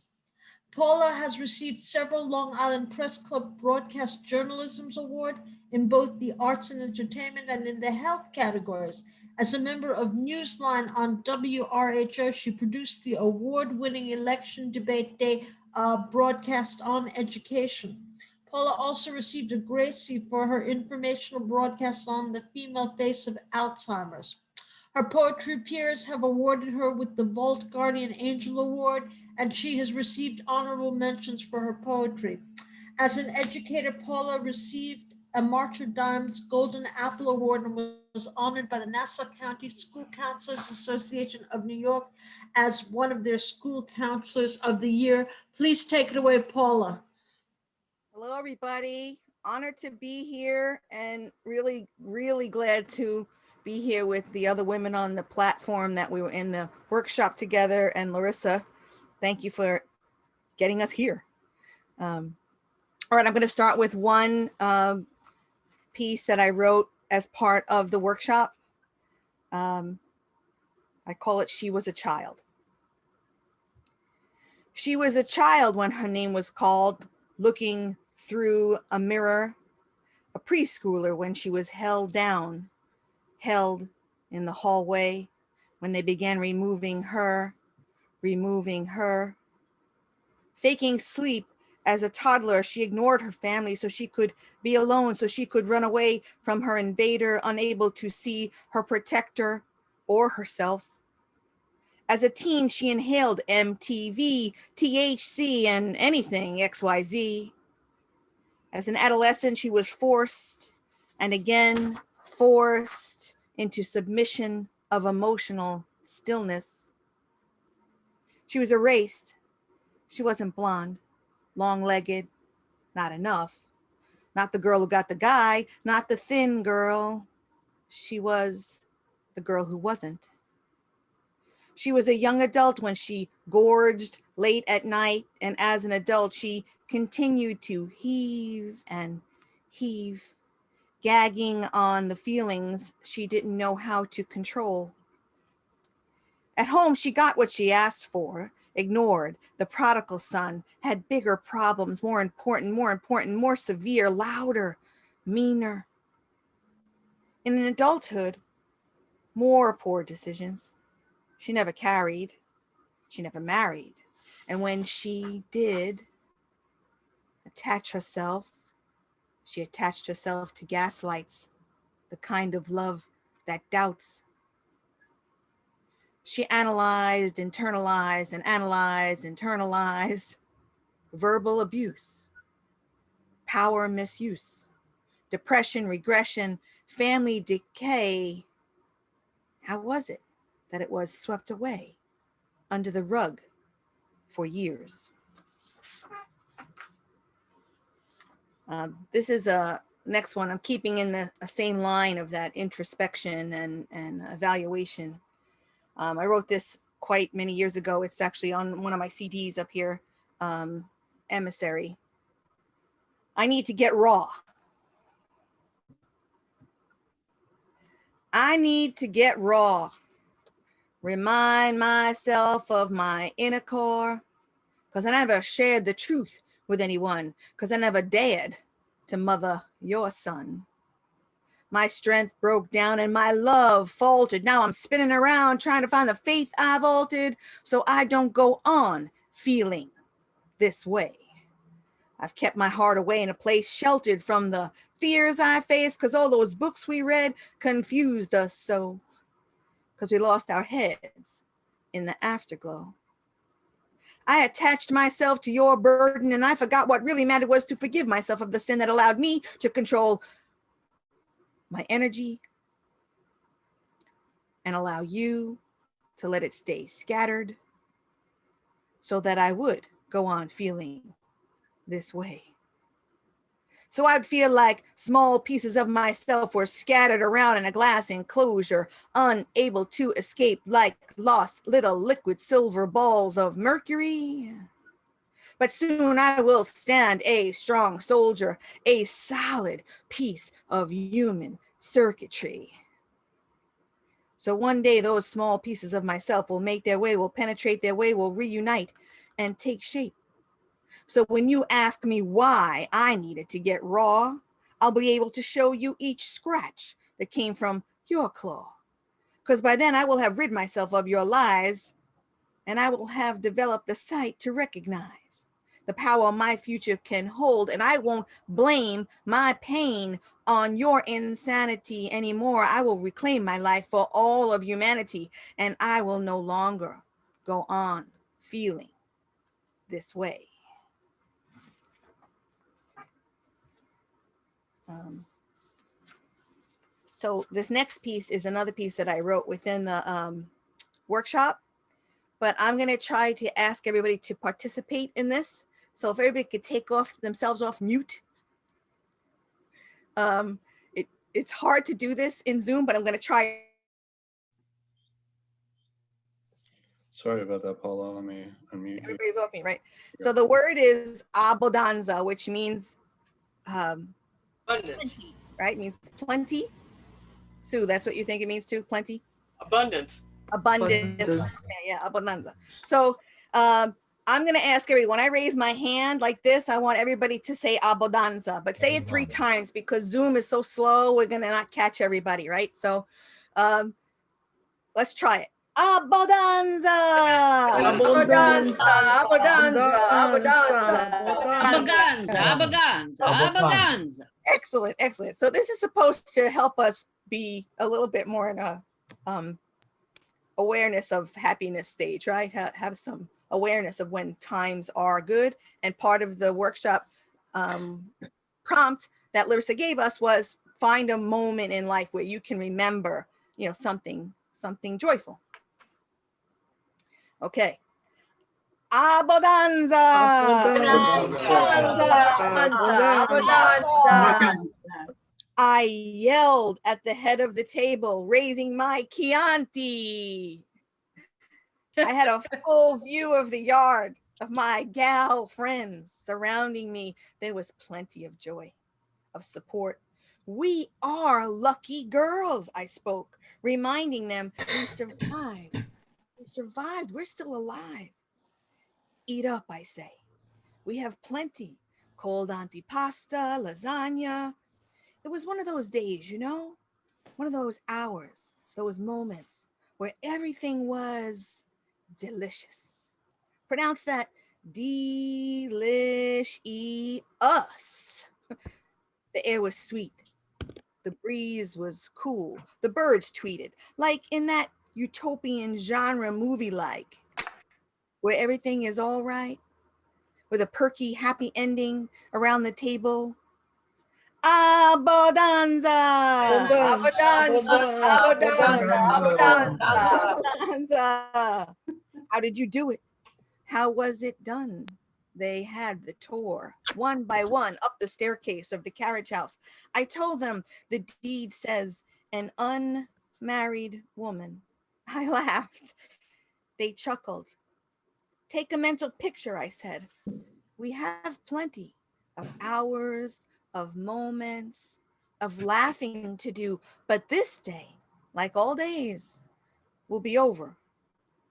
Paula has received several Long Island Press Club Broadcast Journalism Award in both the arts and entertainment and in the health categories. As a member of Newsline on WRHO, she produced the award-winning Election Debate Day broadcast on education. Paula also received a Gracie for her informational broadcast on the female face of Alzheimer's. Her poetry peers have awarded her with the Vault Guardian Angel Award, and she has received honorable mentions for her poetry. As an educator, Paula received a March of Dimes Golden Apple Award and was honored by the Nassau County School Counselors Association of New York as one of their School Counselors of the Year. Please take it away, Paula. Hello, everybody. Honored to be here and really, really glad to be here with the other women on the platform that we were in the workshop together. And Larissa, thank you for getting us here. All right, I'm going to start with one piece that I wrote as part of the workshop. I call it She Was a Child. She was a child when her name was called, looking through a mirror, a preschooler when she was held down, held in the hallway when they began removing her, faking sleep. As a toddler, she ignored her family so she could be alone, so she could run away from her invader, unable to see her protector or herself. As a teen, she inhaled MTV, THC, and anything XYZ. As an adolescent, she was forced and again forced into submission of emotional stillness. She was erased. She wasn't blonde, long-legged, not enough. Not the girl who got the guy, not the thin girl. She was the girl who wasn't. She was a young adult when she gorged late at night, and as an adult, she continued to heave and heave gagging on the feelings she didn't know how to control. At home, she got what she asked for, ignored. The prodigal son had bigger problems, more important, more severe, louder, meaner. In an adulthood, more poor decisions. She never carried, she never married. And when she did attach herself, she attached herself to gaslights, the kind of love that doubts. She analyzed, internalized, and analyzed, internalized verbal abuse, power misuse, depression, regression, family decay. How was it that it was swept away under the rug for years? This is a next one. I'm keeping in the same line of that introspection and evaluation. I wrote this quite many years ago. It's actually on one of my CDs up here, Emissary. I need to get raw. I need to get raw. Remind myself of my inner core, because I never shared the truth with anyone, because I never dared to mother your son. My strength broke down and my love faltered. Now I'm spinning around trying to find the faith I've altered so I don't go on feeling this way. I've kept my heart away in a place sheltered from the fears I faced, because all those books we read confused us so, because we lost our heads in the afterglow. I attached myself to your burden and I forgot what really mattered was to forgive myself of the sin that allowed me to control my energy and allow you to let it stay scattered so that I would go on feeling this way. So I'd feel like small pieces of myself were scattered around in a glass enclosure, unable to escape like lost little liquid silver balls of mercury. But soon I will stand a strong soldier, a solid piece of human circuitry. So one day those small pieces of myself will make their way, will penetrate their way, will reunite and take shape. So when you ask me why I needed to get raw, I'll be able to show you each scratch that came from your claw. Because by then I will have rid myself of your lies and I will have developed the sight to recognize the power my future can hold, and I won't blame my pain on your insanity anymore. I will reclaim my life for all of humanity, and I will no longer go on feeling this way. So this next piece is another piece that I wrote within the workshop, but I'm going to try to ask everybody to participate in this. So if everybody could take themselves off mute. It's hard to do this in Zoom, but I'm going to try. Sorry about that, Paula. Let me unmute you. Everybody's off me, right? Yeah. So the word is abundanza, which means plenty, right? It means plenty. Sue, that's what you think it means too? Plenty? Abundance. Abundance. Yeah, abundanza. So I'm going to ask everyone, when I raise my hand like this, I want everybody to say abundanza, but say it 3 times because Zoom is so slow. We're going to not catch everybody, right? So let's try it. Abundanza. Abundanza. Abundanza. Abundanza. Excellent, excellent. So this is supposed to help us be a little bit more in a awareness of happiness stage, right? Have some awareness of when times are good. And part of the workshop prompt that Larissa gave us was find a moment in life where you can remember, something joyful. Okay. Abundanza. I yelled at the head of the table, raising my Chianti. I had a full view of the yard, of my gal friends surrounding me. There was plenty of joy, of support. We are lucky girls, I spoke, reminding them we survived. We survived. We're still alive. Eat up, I say. We have plenty. Cold antipasta, lasagna. It was one of those days, you know? One of those hours, those moments where everything was delicious. Pronounce that delish-us. The air was sweet. The breeze was cool. The birds tweeted, like in that utopian genre movie like, where everything is all right, with a perky, happy ending around the table. Abodanza! Abodanza! How did you do it? How was it done? They had the tour, one by one, up the staircase of the carriage house. I told them the deed says an unmarried woman. I laughed. They chuckled. Take a mental picture, I said. We have plenty of hours, of moments, of laughing to do, but this day, like all days, will be over.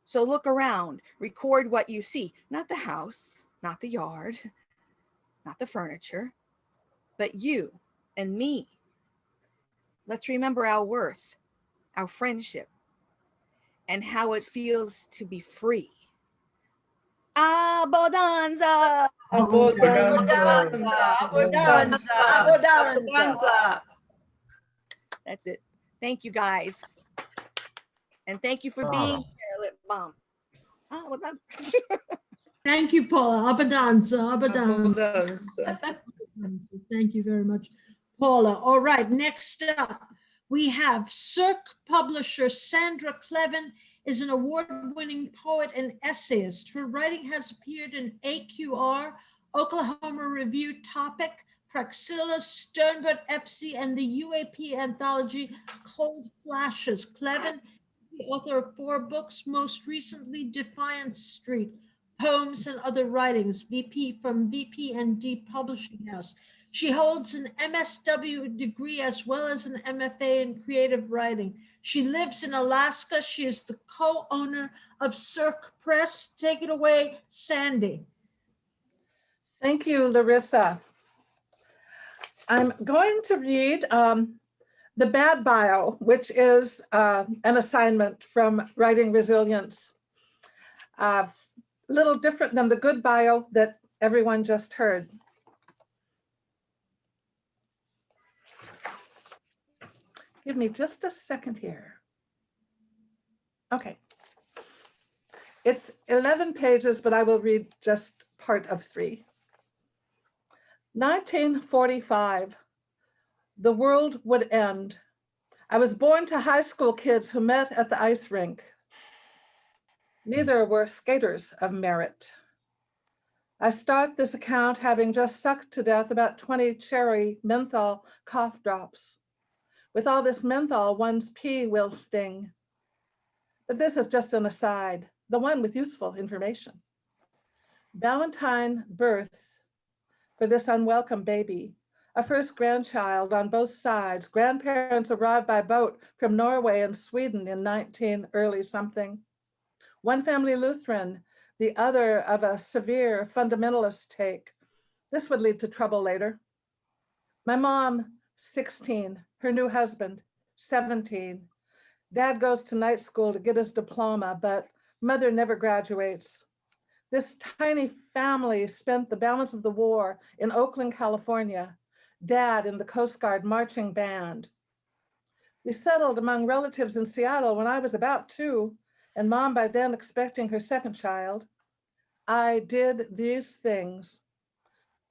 So look around, record what you see, not the house, not the yard, not the furniture, but you and me. Let's remember our worth, our friendship, and how it feels to be free. Abodanza! Abodanza. That's it. Thank you, guys. And thank you for being here, Lit Balm. Thank you, Paula. Abadanza. Thank you very much, Paula. All right, next up, we have Cirque publisher Sandra Kleven is an award-winning poet and essayist. Her writing has appeared in AQR, Oklahoma Review Topic, Praxilla, Sternberg FC, and the UAP anthology Cold Flashes. Kleven is the author of 4 books, most recently Defiance Street, Poems and Other Writings, VP from VP&D Publishing House. She holds an MSW degree as well as an MFA in creative writing. She lives in Alaska. She is the co-owner of Cirque Press. Take it away, Sandy. Thank you, Larissa. I'm going to read the bad bio, which is an assignment from Writing Resilience. A little different than the good bio that everyone just heard. Give me just a second here. Okay. It's 11 pages, but I will read just part of 3. 1945, the world would end. I was born to high school kids who met at the ice rink. Neither were skaters of merit. I start this account having just sucked to death about 20 cherry menthol cough drops. With all this menthol, one's pee will sting. But this is just an aside, the one with useful information. Valentine birth for this unwelcome baby, a first grandchild on both sides. Grandparents arrived by boat from Norway and Sweden in 19 early something. One family Lutheran, the other of a severe fundamentalist take. This would lead to trouble later. My mom, 16, her new husband, 17. Dad goes to night school to get his diploma, but mother never graduates. This tiny family spent the balance of the war in Oakland, California. Dad in the Coast Guard marching band. We settled among relatives in Seattle when I was about 2, and mom by then expecting her second child. I did these things.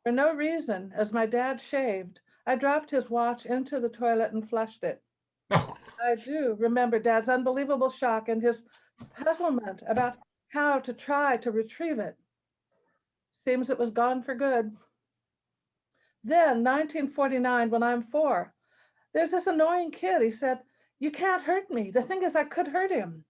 For no reason, as my dad shaved, I dropped his watch into the toilet and flushed it. I do remember Dad's unbelievable shock and his puzzlement about how to try to retrieve it. Seems it was gone for good. Then, 1949, when I'm 4, there's this annoying kid. He said, "You can't hurt me." The thing is, I could hurt him.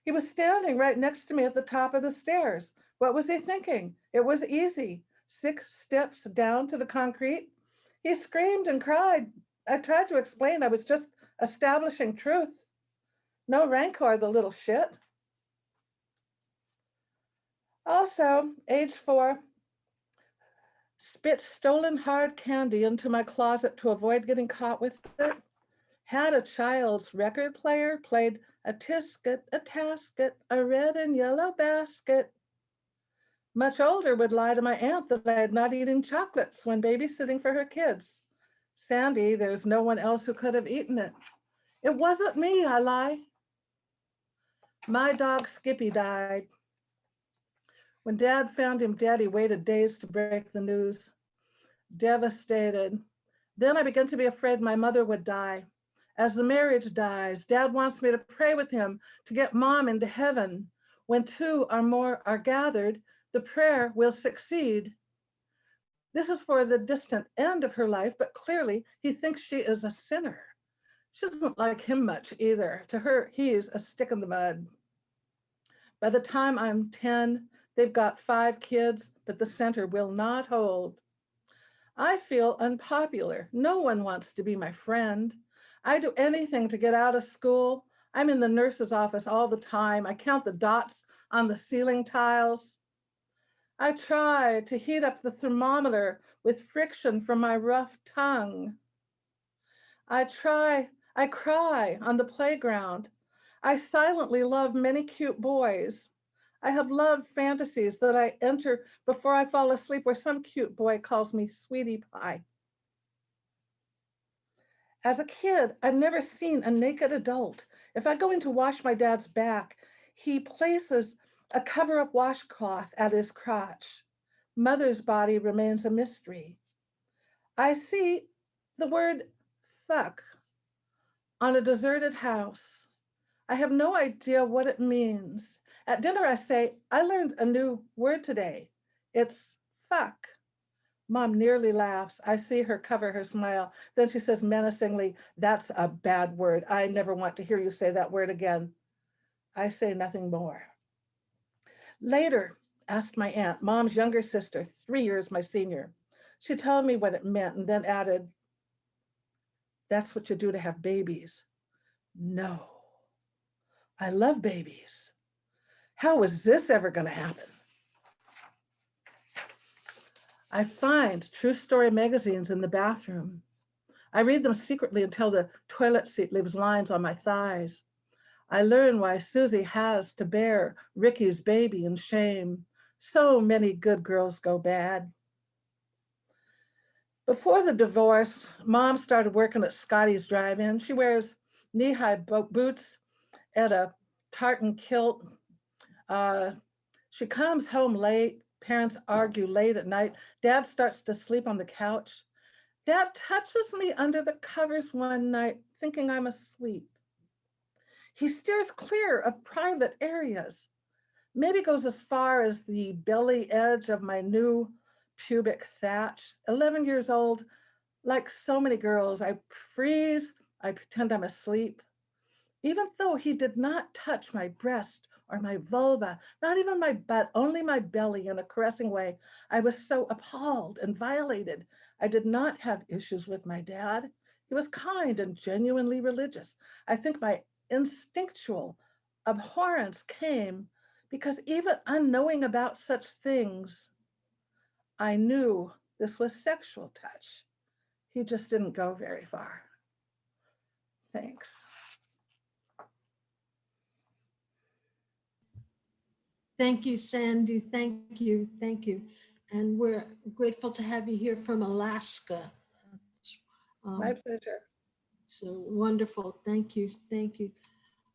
He was standing right next to me at the top of the stairs. What was he thinking? It was easy. 6 steps down to the concrete. He screamed and cried, I tried to explain I was just establishing truth. No rancor, the little shit. Also, age 4, spit stolen hard candy into my closet to avoid getting caught with it. Had a child's record player, played a tisket, a tasket, a red and yellow basket. Much older would lie to my aunt that I had not eaten chocolates when babysitting for her kids. Sandy, there's no one else who could have eaten it. It wasn't me, I lie. My dog Skippy died. When Dad found him dead, he waited days to break the news. Devastated. Then I began to be afraid my mother would die. As the marriage dies, Dad wants me to pray with him to get Mom into heaven. When 2 or more are gathered, the prayer will succeed. This is for the distant end of her life, but clearly he thinks she is a sinner. She doesn't like him much either. To her, he's a stick in the mud. By the time I'm 10, they've got 5 kids, but the center will not hold. I feel unpopular. No one wants to be my friend. I do anything to get out of school. I'm in the nurse's office all the time. I count the dots on the ceiling tiles. I try to heat up the thermometer with friction from my rough tongue. I cry on the playground. I silently love many cute boys. I have loved fantasies that I enter before I fall asleep where some cute boy calls me sweetie pie. As a kid, I've never seen a naked adult. If I go in to wash my dad's back, he places a cover-up washcloth at his crotch. Mother's body remains a mystery. I see the word fuck on a deserted house. I have no idea what it means. At dinner, I say, I learned a new word today. It's fuck. Mom nearly laughs. I see her cover her smile. Then she says menacingly, that's a bad word. I never want to hear you say that word again. I say nothing more. Later, asked my aunt, Mom's younger sister, 3 years my senior. She told me what it meant and then added, that's what you do to have babies. No, I love babies. How is this ever going to happen? I find true story magazines in the bathroom. I read them secretly until the toilet seat leaves lines on my thighs. I learn why Susie has to bear Ricky's baby in shame. So many good girls go bad. Before the divorce, Mom started working at Scotty's Drive-In. She wears knee-high boots and a tartan kilt. She comes home late. Parents argue late at night. Dad starts to sleep on the couch. Dad touches me under the covers one night, thinking I'm asleep. He steers clear of private areas. Maybe goes as far as the belly edge of my new pubic thatch. 11 years old, like so many girls, I freeze, I pretend I'm asleep. Even though he did not touch my breast or my vulva, not even my butt, only my belly in a caressing way, I was so appalled and violated. I did not have issues with my dad. He was kind and genuinely religious. I think my instinctual abhorrence came because even unknowing about such things, I knew this was sexual touch. He just didn't go very far. Thanks. Thank you, Sandy. Thank you. Thank you. And we're grateful to have you here from Alaska. My pleasure. So wonderful. Thank you. Thank you.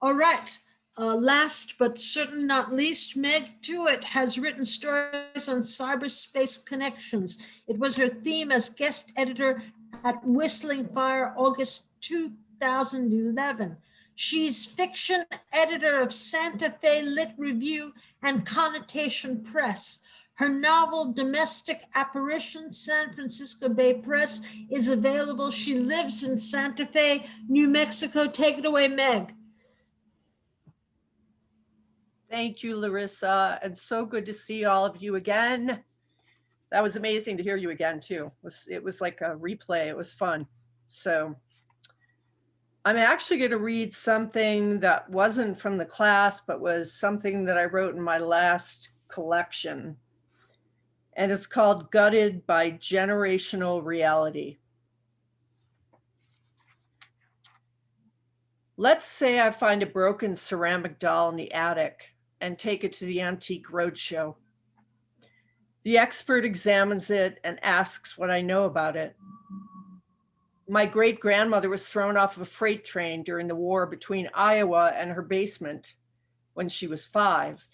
All right. Last but certainly not least, Meg Tuite has written stories on cyberspace connections. It was her theme as guest editor at Whistling Fire, August 2011. She's fiction editor of Santa Fe Lit Review and Connotation Press. Her novel, Domestic Apparition, San Francisco Bay Press, is available. She lives in Santa Fe, New Mexico. Take it away, Meg. Thank you, Larissa. And so good to see all of you again. That was amazing to hear you again, too. It was like a replay. It was fun. So I'm actually going to read something that wasn't from the class, but was something that I wrote in my last collection. And it's called Gutted by Generational Reality. Let's say I find a broken ceramic doll in the attic and take it to the Antique Roadshow. The expert examines it and asks what I know about it. My great-grandmother was thrown off of a freight train during the war between Iowa and her basement when she was 5.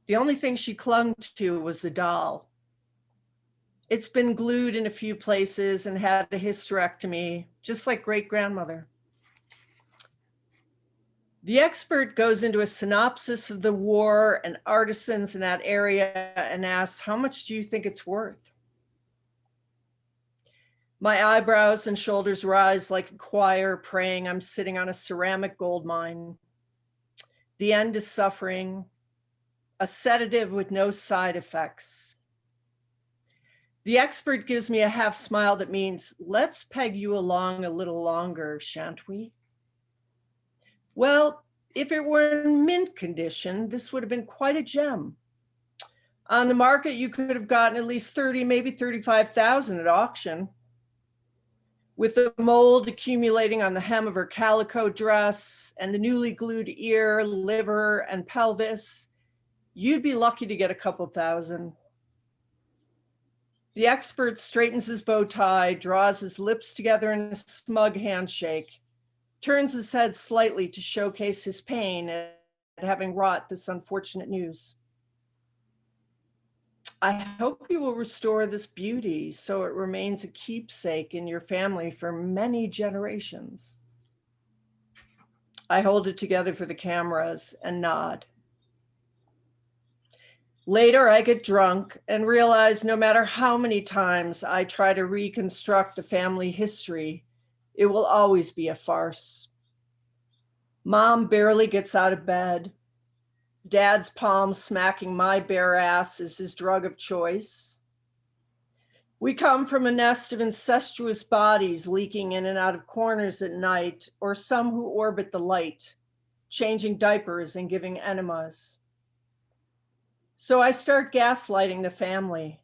The only thing she clung to was the doll. It's been glued in a few places and had a hysterectomy, just like great-grandmother. The expert goes into a synopsis of the war and artisans in that area and asks, how much do you think it's worth? My eyebrows and shoulders rise like a choir praying I'm sitting on a ceramic gold mine. The end is suffering, a sedative with no side effects. The expert gives me a half smile that means, let's peg you along a little longer, shan't we? Well, if it were in mint condition, this would have been quite a gem. On the market, you could have gotten at least 30, maybe 35,000 at auction. With the mold accumulating on the hem of her calico dress and the newly glued ear, liver, and pelvis, you'd be lucky to get a couple thousand. The expert straightens his bow tie, draws his lips together in a smug handshake, turns his head slightly to showcase his pain at having wrought this unfortunate news. I hope you will restore this beauty so it remains a keepsake in your family for many generations. I hold it together for the cameras and nod. Later, I get drunk and realize no matter how many times I try to reconstruct the family history, it will always be a farce. Mom barely gets out of bed. Dad's palm smacking my bare ass is his drug of choice. We come from a nest of incestuous bodies leaking in and out of corners at night, or some who orbit the light, changing diapers and giving enemas. So I start gaslighting the family,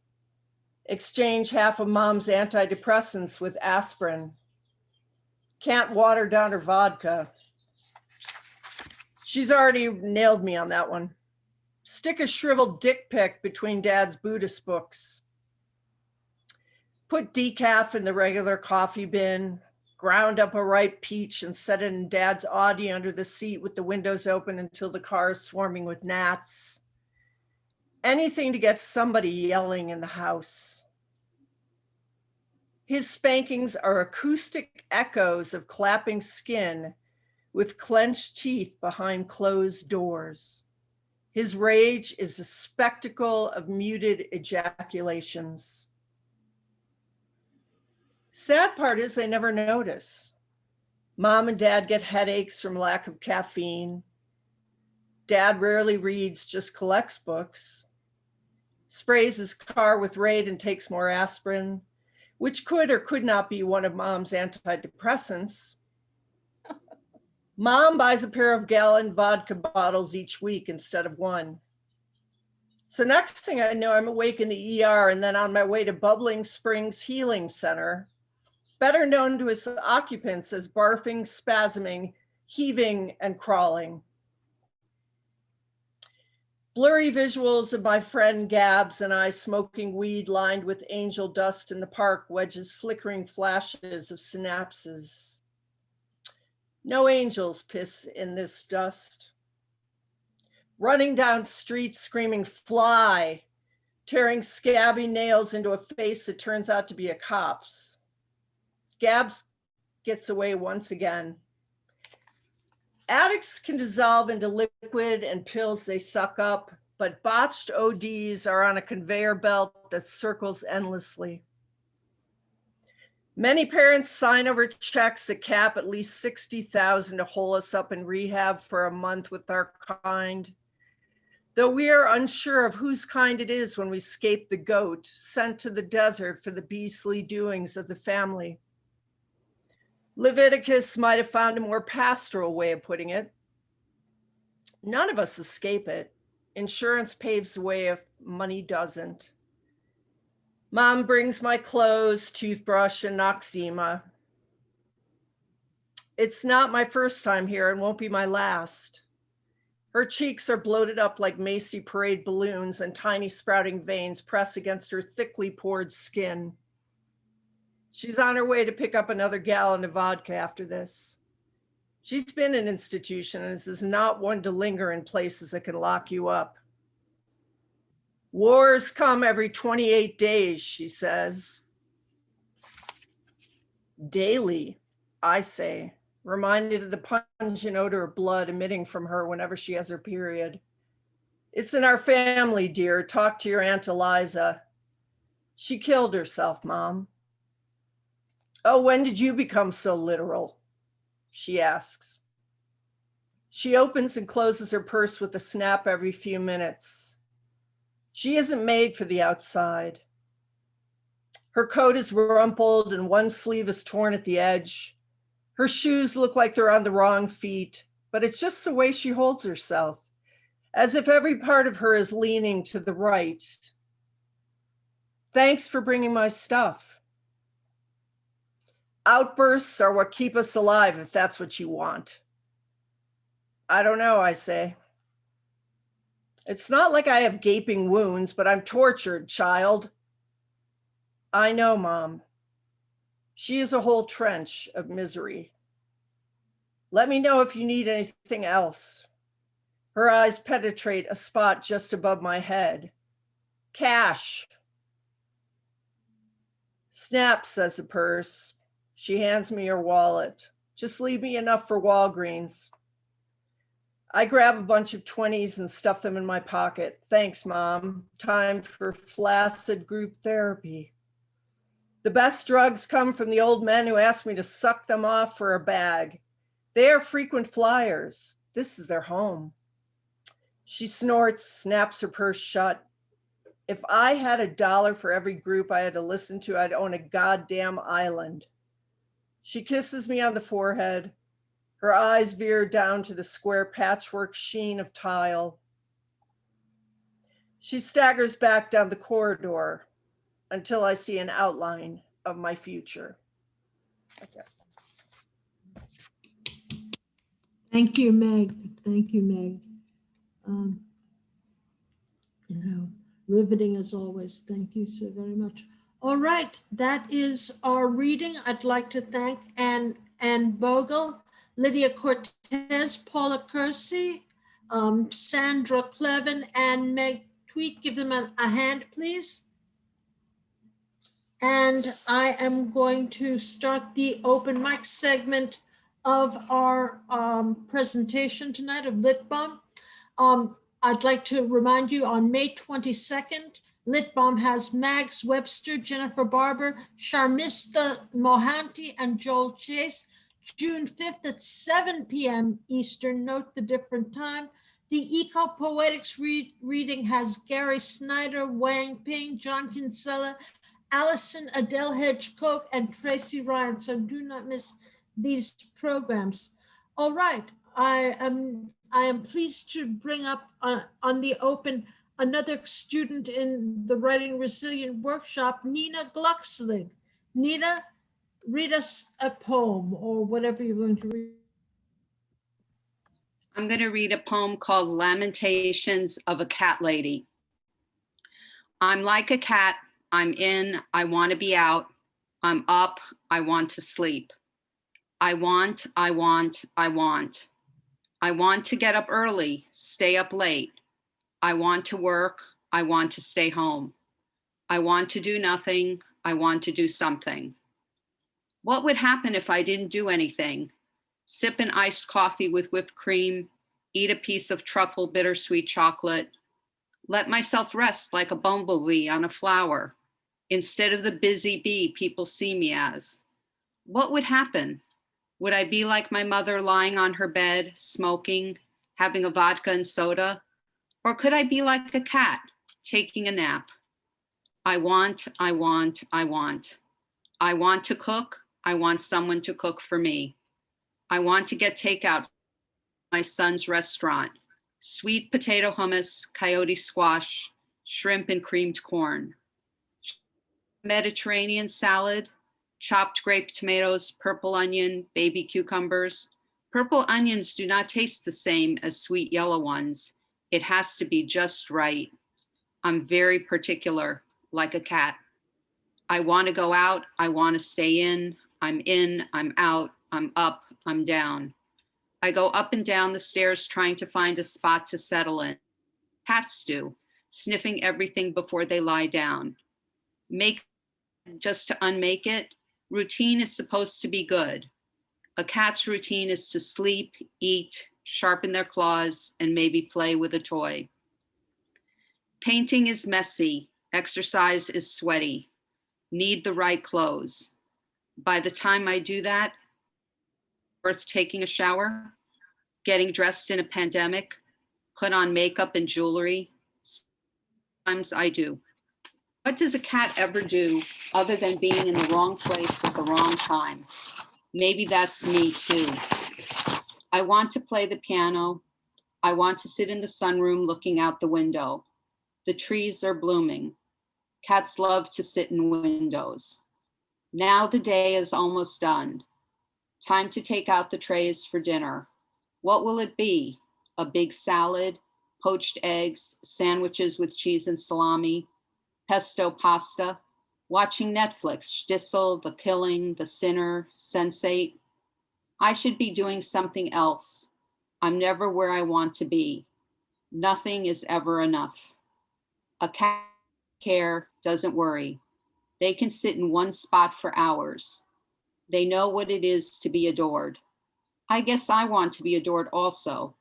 exchange half of Mom's antidepressants with aspirin. Can't water down her vodka. She's already nailed me on that one. Stick a shriveled dick pic between Dad's Buddhist books. Put decaf in the regular coffee bin, ground up a ripe peach and set it in Dad's Audi under the seat with the windows open until the car is swarming with gnats. Anything to get somebody yelling in the house. His spankings are acoustic echoes of clapping skin with clenched teeth behind closed doors. His rage is a spectacle of muted ejaculations. Sad part is I never notice. Mom and Dad get headaches from lack of caffeine. Dad rarely reads, just collects books. Sprays his car with Raid and takes more aspirin, which could or could not be one of Mom's antidepressants. Mom buys a pair of gallon vodka bottles each week instead of one. So next thing I know, I'm awake in the ER and then on my way to Bubbling Springs Healing Center, better known to its occupants as barfing, spasming, heaving, and crawling. Blurry visuals of my friend Gabs and I smoking weed lined with angel dust in the park wedges flickering flashes of synapses. No angels piss in this dust. Running down streets screaming fly, tearing scabby nails into a face that turns out to be a cop's. Gabs gets away once again. Addicts can dissolve into liquid and pills they suck up, but botched ODs are on a conveyor belt that circles endlessly. Many parents sign over checks that cap at least 60,000 to hole us up in rehab for a month with our kind. Though we are unsure of whose kind it is when we escape the goat, sent to the desert for the beastly doings of the family. Leviticus might have found a more pastoral way of putting it. None of us escape it. Insurance paves the way if money doesn't. Mom brings my clothes, toothbrush, and Noxzema. It's not my first time here and won't be my last. Her cheeks are bloated up like Macy Parade balloons, and tiny sprouting veins press against her thickly poured skin. She's on her way to pick up another gallon of vodka after this. She's been in institution and is not one to linger in places that can lock you up. Wars come every 28 days, she says. Daily, I say, reminded of the pungent odor of blood emitting from her whenever she has her period. It's in our family, dear. Talk to your Aunt Eliza. She killed herself, Mom. Oh, when did you become so literal? She asks. She opens and closes her purse with a snap every few minutes. She isn't made for the outside. Her coat is rumpled and one sleeve is torn at the edge. Her shoes look like they're on the wrong feet, but it's just the way she holds herself, as if every part of her is leaning to the right. Thanks for bringing my stuff. Outbursts are what keep us alive, if that's what you want. I don't know, I say. It's not like I have gaping wounds, but I'm tortured, child. I know, Mom. She is a whole trench of misery. Let me know if you need anything else. Her eyes penetrate a spot just above my head. Cash. Snap, says the purse. She hands me her wallet. Just leave me enough for Walgreens. I grab a bunch of 20s and stuff them in my pocket. Thanks, Mom. Time for flaccid group therapy. The best drugs come from the old men who ask me to suck them off for a bag. They are frequent flyers. This is their home. She snorts, snaps her purse shut. If I had $1 for every group I had to listen to, I'd own a goddamn island. She kisses me on the forehead. Her eyes veer down to the square patchwork sheen of tile. She staggers back down the corridor until I see an outline of my future. Okay. Thank you, Meg. Thank you, Meg. Riveting as always. Thank you so very much. All right, that is our reading. I'd like to thank Anne Bogle, Lydia Cortes, Paula Curci, Sandra Kleven, and Meg Tuite. Give them a hand, please. And I am going to start the open mic segment of our presentation tonight of Lit Balm. I'd like to remind you on May 22nd, Lit Balm has Mags Webster, Jennifer Barber, Sharmistha Mohanty, and Joel Chase. June 5th at 7 p.m. Eastern, note the different time. The Eco Poetics reading has Gary Snyder, Wang Ping, John Kinsella, Allison Adele Hedge-Coke, and Tracy Ryan. So do not miss these programs. All right, I am pleased to bring up on the open another student in the Writing Resilient workshop, Nina Gluckslig. Nina, read us a poem or whatever you're going to read. I'm going to read a poem called Lamentations of a Cat Lady. I'm like a cat. I'm in. I want to be out. I'm up. I want to sleep. I want. I want to get up early, stay up late. I want to work. I want to stay home. I want to do nothing. I want to do something. What would happen if I didn't do anything? Sip an iced coffee with whipped cream, eat a piece of truffle bittersweet chocolate, let myself rest like a bumblebee on a flower, instead of the busy bee people see me as. What would happen? Would I be like my mother lying on her bed, smoking, having a vodka and soda? Or could I be like a cat, taking a nap? I want to cook. I want someone to cook for me. I want to get takeout from my son's restaurant. Sweet potato hummus, coyote squash, shrimp and creamed corn. Mediterranean salad, chopped grape tomatoes, purple onion, baby cucumbers. Purple onions do not taste the same as sweet yellow ones. It has to be just right. I'm very particular, like a cat. I want to go out, I want to stay in, I'm out, I'm up, I'm down. I go up and down the stairs trying to find a spot to settle in. Cats do, sniffing everything before they lie down. Make just to unmake it. Routine is supposed to be good. A cat's routine is to sleep, eat, sharpen their claws, and maybe play with a toy. Painting is messy. Exercise is sweaty. Need the right clothes. By the time I do that, worth taking a shower, getting dressed in a pandemic, put on makeup and jewelry. Sometimes I do. What does a cat ever do other than being in the wrong place at the wrong time? Maybe that's me too. I want to play the piano. I want to sit in the sunroom looking out the window. The trees are blooming. Cats love to sit in windows. Now the day is almost done. Time to take out the trays for dinner. What will it be? A big salad, poached eggs, sandwiches with cheese and salami, pesto pasta, watching Netflix, Shtisel, The Killing, The Sinner, Sense8. I should be doing something else. I'm never where I want to be. Nothing is ever enough. A cat care doesn't worry. They can sit in one spot for hours. They know what it is to be adored. I guess I want to be adored also.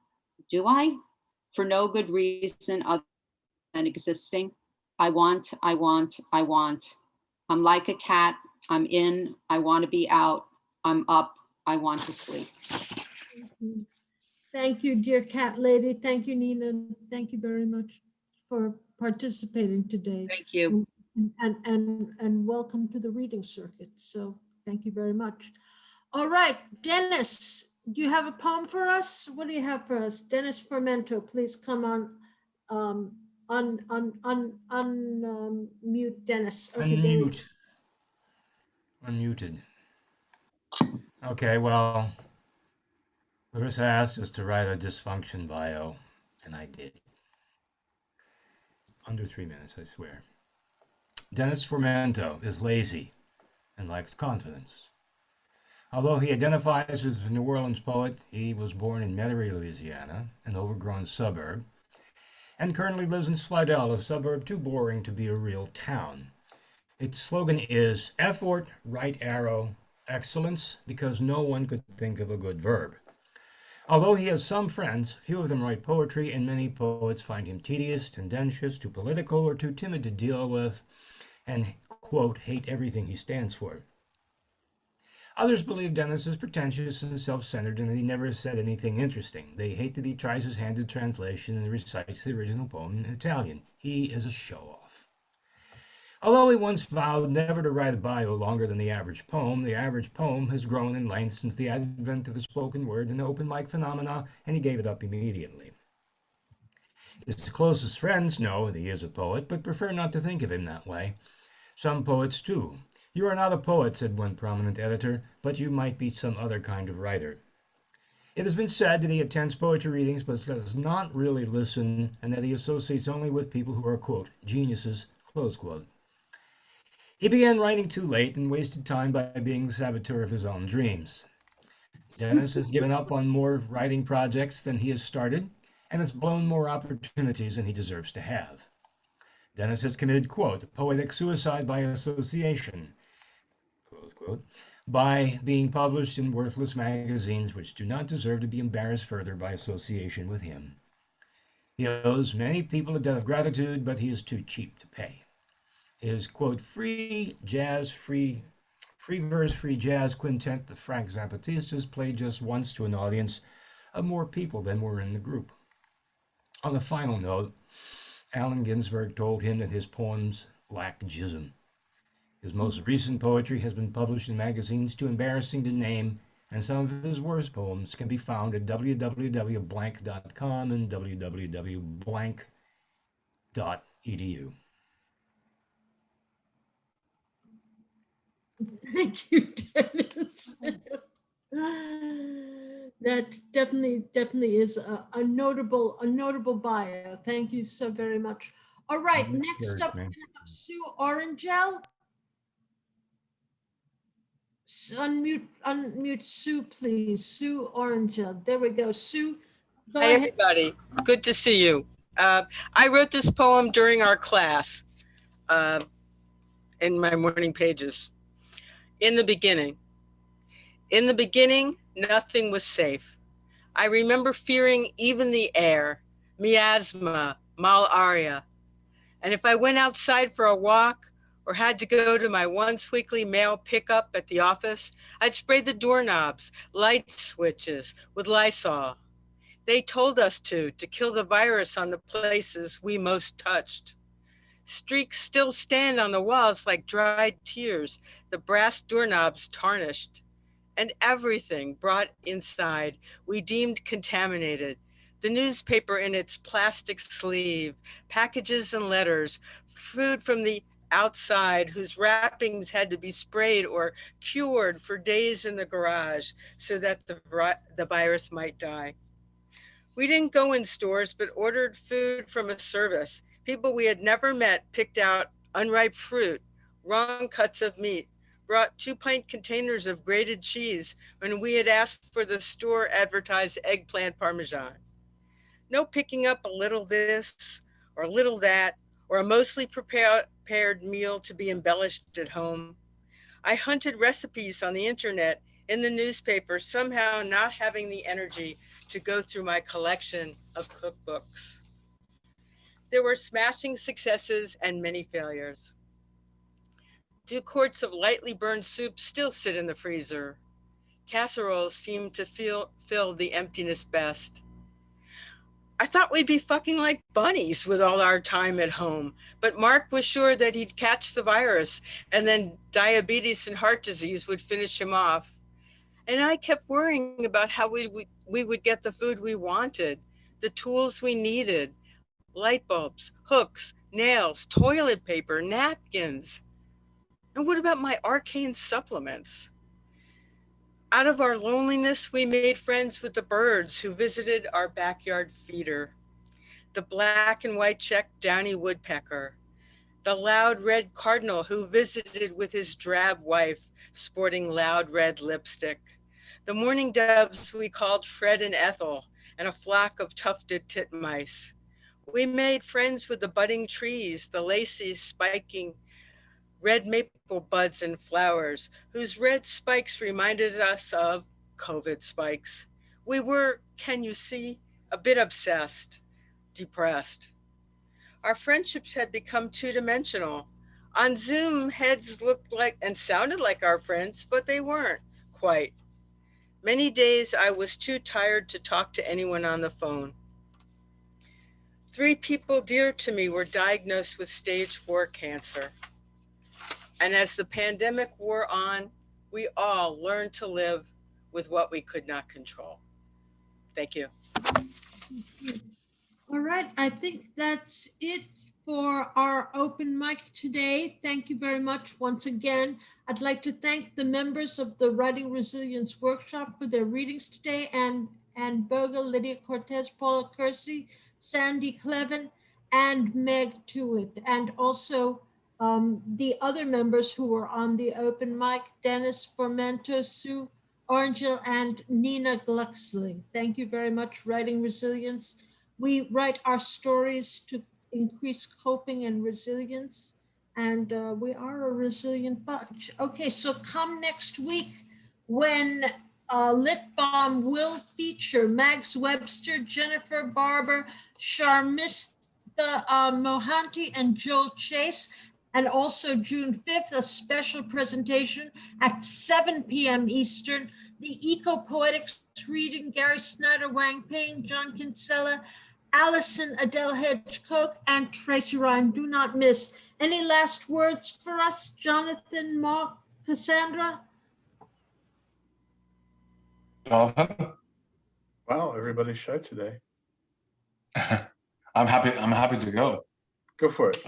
Do I? For no good reason other than existing. I want. I'm like a cat. I'm in. I want to be out. I'm up. I want to sleep. Thank you, dear cat lady. Thank you, Nina. Thank you very much for participating today. Thank you. And welcome to the reading circuit. So thank you very much. All right, Dennis, do you have a poem for us? What do you have for us? Dennis Fermento, please come on, mute Dennis. Okay, there you go. Unmuted. Okay, well, Larissa asked us to write a dysfunction bio, and I did. Under 3 minutes, I swear. Dennis Fermento is lazy and lacks confidence. Although he identifies as a New Orleans poet, he was born in Metairie, Louisiana, an overgrown suburb, and currently lives in Slidell, a suburb too boring to be a real town. Its slogan is effort, right arrow, excellence, because no one could think of a good verb. Although he has some friends, few of them write poetry, and many poets find him tedious, tendentious, too political, or too timid to deal with, and, quote, hate everything he stands for. Others believe Dennis is pretentious and self-centered and that he never said anything interesting. They hate that he tries his hand at translation and recites the original poem in Italian. He is a show-off. Although he once vowed never to write a bio longer than the average poem has grown in length since the advent of the spoken word and the open mic phenomena, and he gave it up immediately. His closest friends know that he is a poet, but prefer not to think of him that way. Some poets, too. You are not a poet, said one prominent editor, but you might be some other kind of writer. It has been said that he attends poetry readings but does not really listen, and that he associates only with people who are, quote, geniuses, close quote. He began writing too late and wasted time by being the saboteur of his own dreams. Dennis has given up on more writing projects than he has started, and has blown more opportunities than he deserves to have. Dennis has committed, quote, poetic suicide by association, close quote, by being published in worthless magazines which do not deserve to be embarrassed further by association with him. He owes many people a debt of gratitude, but he is too cheap to pay. His, quote, free verse, free jazz quintet, the Frank Zapatistas, played just once to an audience of more people than were in the group. On a final note, Allen Ginsberg told him that his poems lack jism. His most recent poetry has been published in magazines too embarrassing to name, and some of his worst poems can be found at www.blank.com and www.blank.edu. Thank you, Dennis. That definitely is a notable bio. Thank you so very much. All right, next up, we have Sue Orangel. Unmute Sue, please. Sue Orangel. There we go. Sue, go Hi, ahead. everybody. Good to see you. I wrote this poem during our class in my morning pages. In the beginning, nothing was safe. I remember fearing even the air, miasma, malaria. And if I went outside for a walk or had to go to my once weekly mail pickup at the office, I'd spray the doorknobs, light switches with Lysol. They told us to kill the virus on the places we most touched. Streaks still stand on the walls like dried tears, the brass doorknobs tarnished. And everything brought inside we deemed contaminated. The newspaper in its plastic sleeve, packages and letters, food from the outside whose wrappings had to be sprayed or cured for days in the garage so that the virus might die. We didn't go in stores, but ordered food from a service. People we had never met picked out unripe fruit, wrong cuts of meat, brought 2-pint containers of grated cheese when we had asked for the store advertised eggplant parmesan. No picking up a little this or a little that, or a mostly prepared meal to be embellished at home. I hunted recipes on the internet, in the newspaper, somehow not having the energy to go through my collection of cookbooks. There were smashing successes and many failures. 2 quarts of lightly burned soup still sit in the freezer. Casseroles seem to fill the emptiness best. I thought we'd be fucking like bunnies with all our time at home, but Mark was sure that he'd catch the virus and then diabetes and heart disease would finish him off. And I kept worrying about how we would get the food we wanted, the tools we needed, light bulbs, hooks, nails, toilet paper, napkins. And what about my arcane supplements? Out of our loneliness, we made friends with the birds who visited our backyard feeder, the black and white checked downy woodpecker, the loud red cardinal who visited with his drab wife, sporting loud red lipstick, the mourning doves we called Fred and Ethel, and a flock of tufted titmice. We made friends with the budding trees, the lacy spiking red maple buds and flowers, whose red spikes reminded us of COVID spikes. We were, can you see, a bit obsessed, depressed. Our friendships had become two-dimensional. On Zoom, heads looked like and sounded like our friends, but they weren't quite. Many days I was too tired to talk to anyone on the phone. 3 people dear to me were diagnosed with stage 4 cancer. And as the pandemic wore on, we all learned to live with what we could not control. Thank you. All right, I think that's it for our open mic today. Thank you very much once again. I'd like to thank the members of the Writing Resilience Workshop for their readings today, and Bogle, Lydia Cortes, Paula Curci, Sandra Kleven, and Meg Tuite, and also the other members who were on the open mic, Dennis Formento, Sue Orangel, and Nina Glucksley. Thank you very much, Writing Resilience. We write our stories to increase coping and resilience, and we are a resilient bunch. Okay, so come next week when Lit Balm will feature Max Webster, Jennifer Barber, Sharmistha Mohanty, and Joel Chase. And also June 5th, a special presentation at 7 p.m. Eastern, the Eco Poetics reading, Gary Snyder, Wang Ping, John Kinsella, Allison Adele Hedge-Cook, and Tracy Ryan. Do not miss. Any last words for us, Jonathan, Mark, Cassandra? Jonathan? Wow, everybody's shy today. I'm happy to go. Go for it.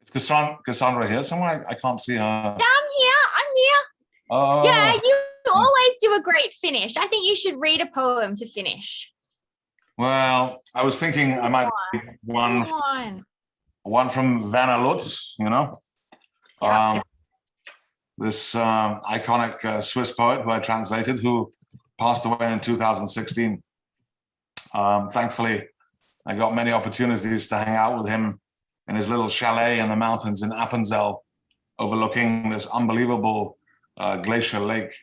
Is Cassandra here somewhere? I can't see her. Yeah, I'm here. Oh. Yeah, you always do a great finish. I think you should read a poem to finish. Well, I was thinking I might read one from Werner Lutz, you know. This iconic Swiss poet who I translated, who passed away in 2016. Thankfully, I got many opportunities to hang out with him in his little chalet in the mountains in Appenzell, overlooking this unbelievable glacier lake.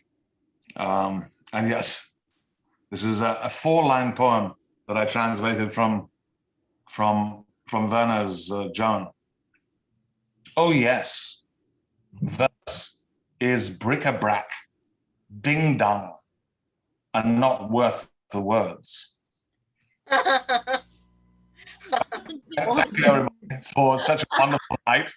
And yes, this is a 4-line poem that I translated from Werner's Joan. Oh yes, verse is bric-a-brac, ding-dong, and not worth the words. Thank you, everybody, for such a wonderful night.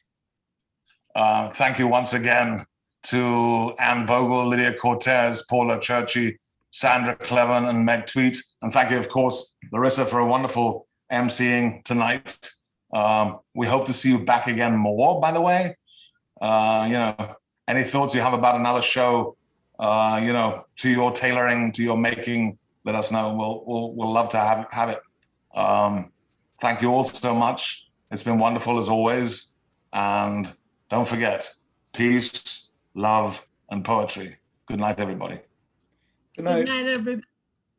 Thank you once again to Anne Bogle, Lydia Cortes, Paula Curci, Sandra Kleven, and Meg Tuite. And thank you, of course, Larissa, for a wonderful emceeing tonight. We hope to see you back again more, by the way. You know, any thoughts you have about another show, you know, to your tailoring, to your making, let us know. We'll love to have it. Thank you all so much. It's been wonderful as always. And don't forget, peace, love, and poetry. Good night, everybody. Good night. Good night, everybody.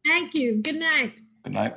Thank you. Good night. Good night.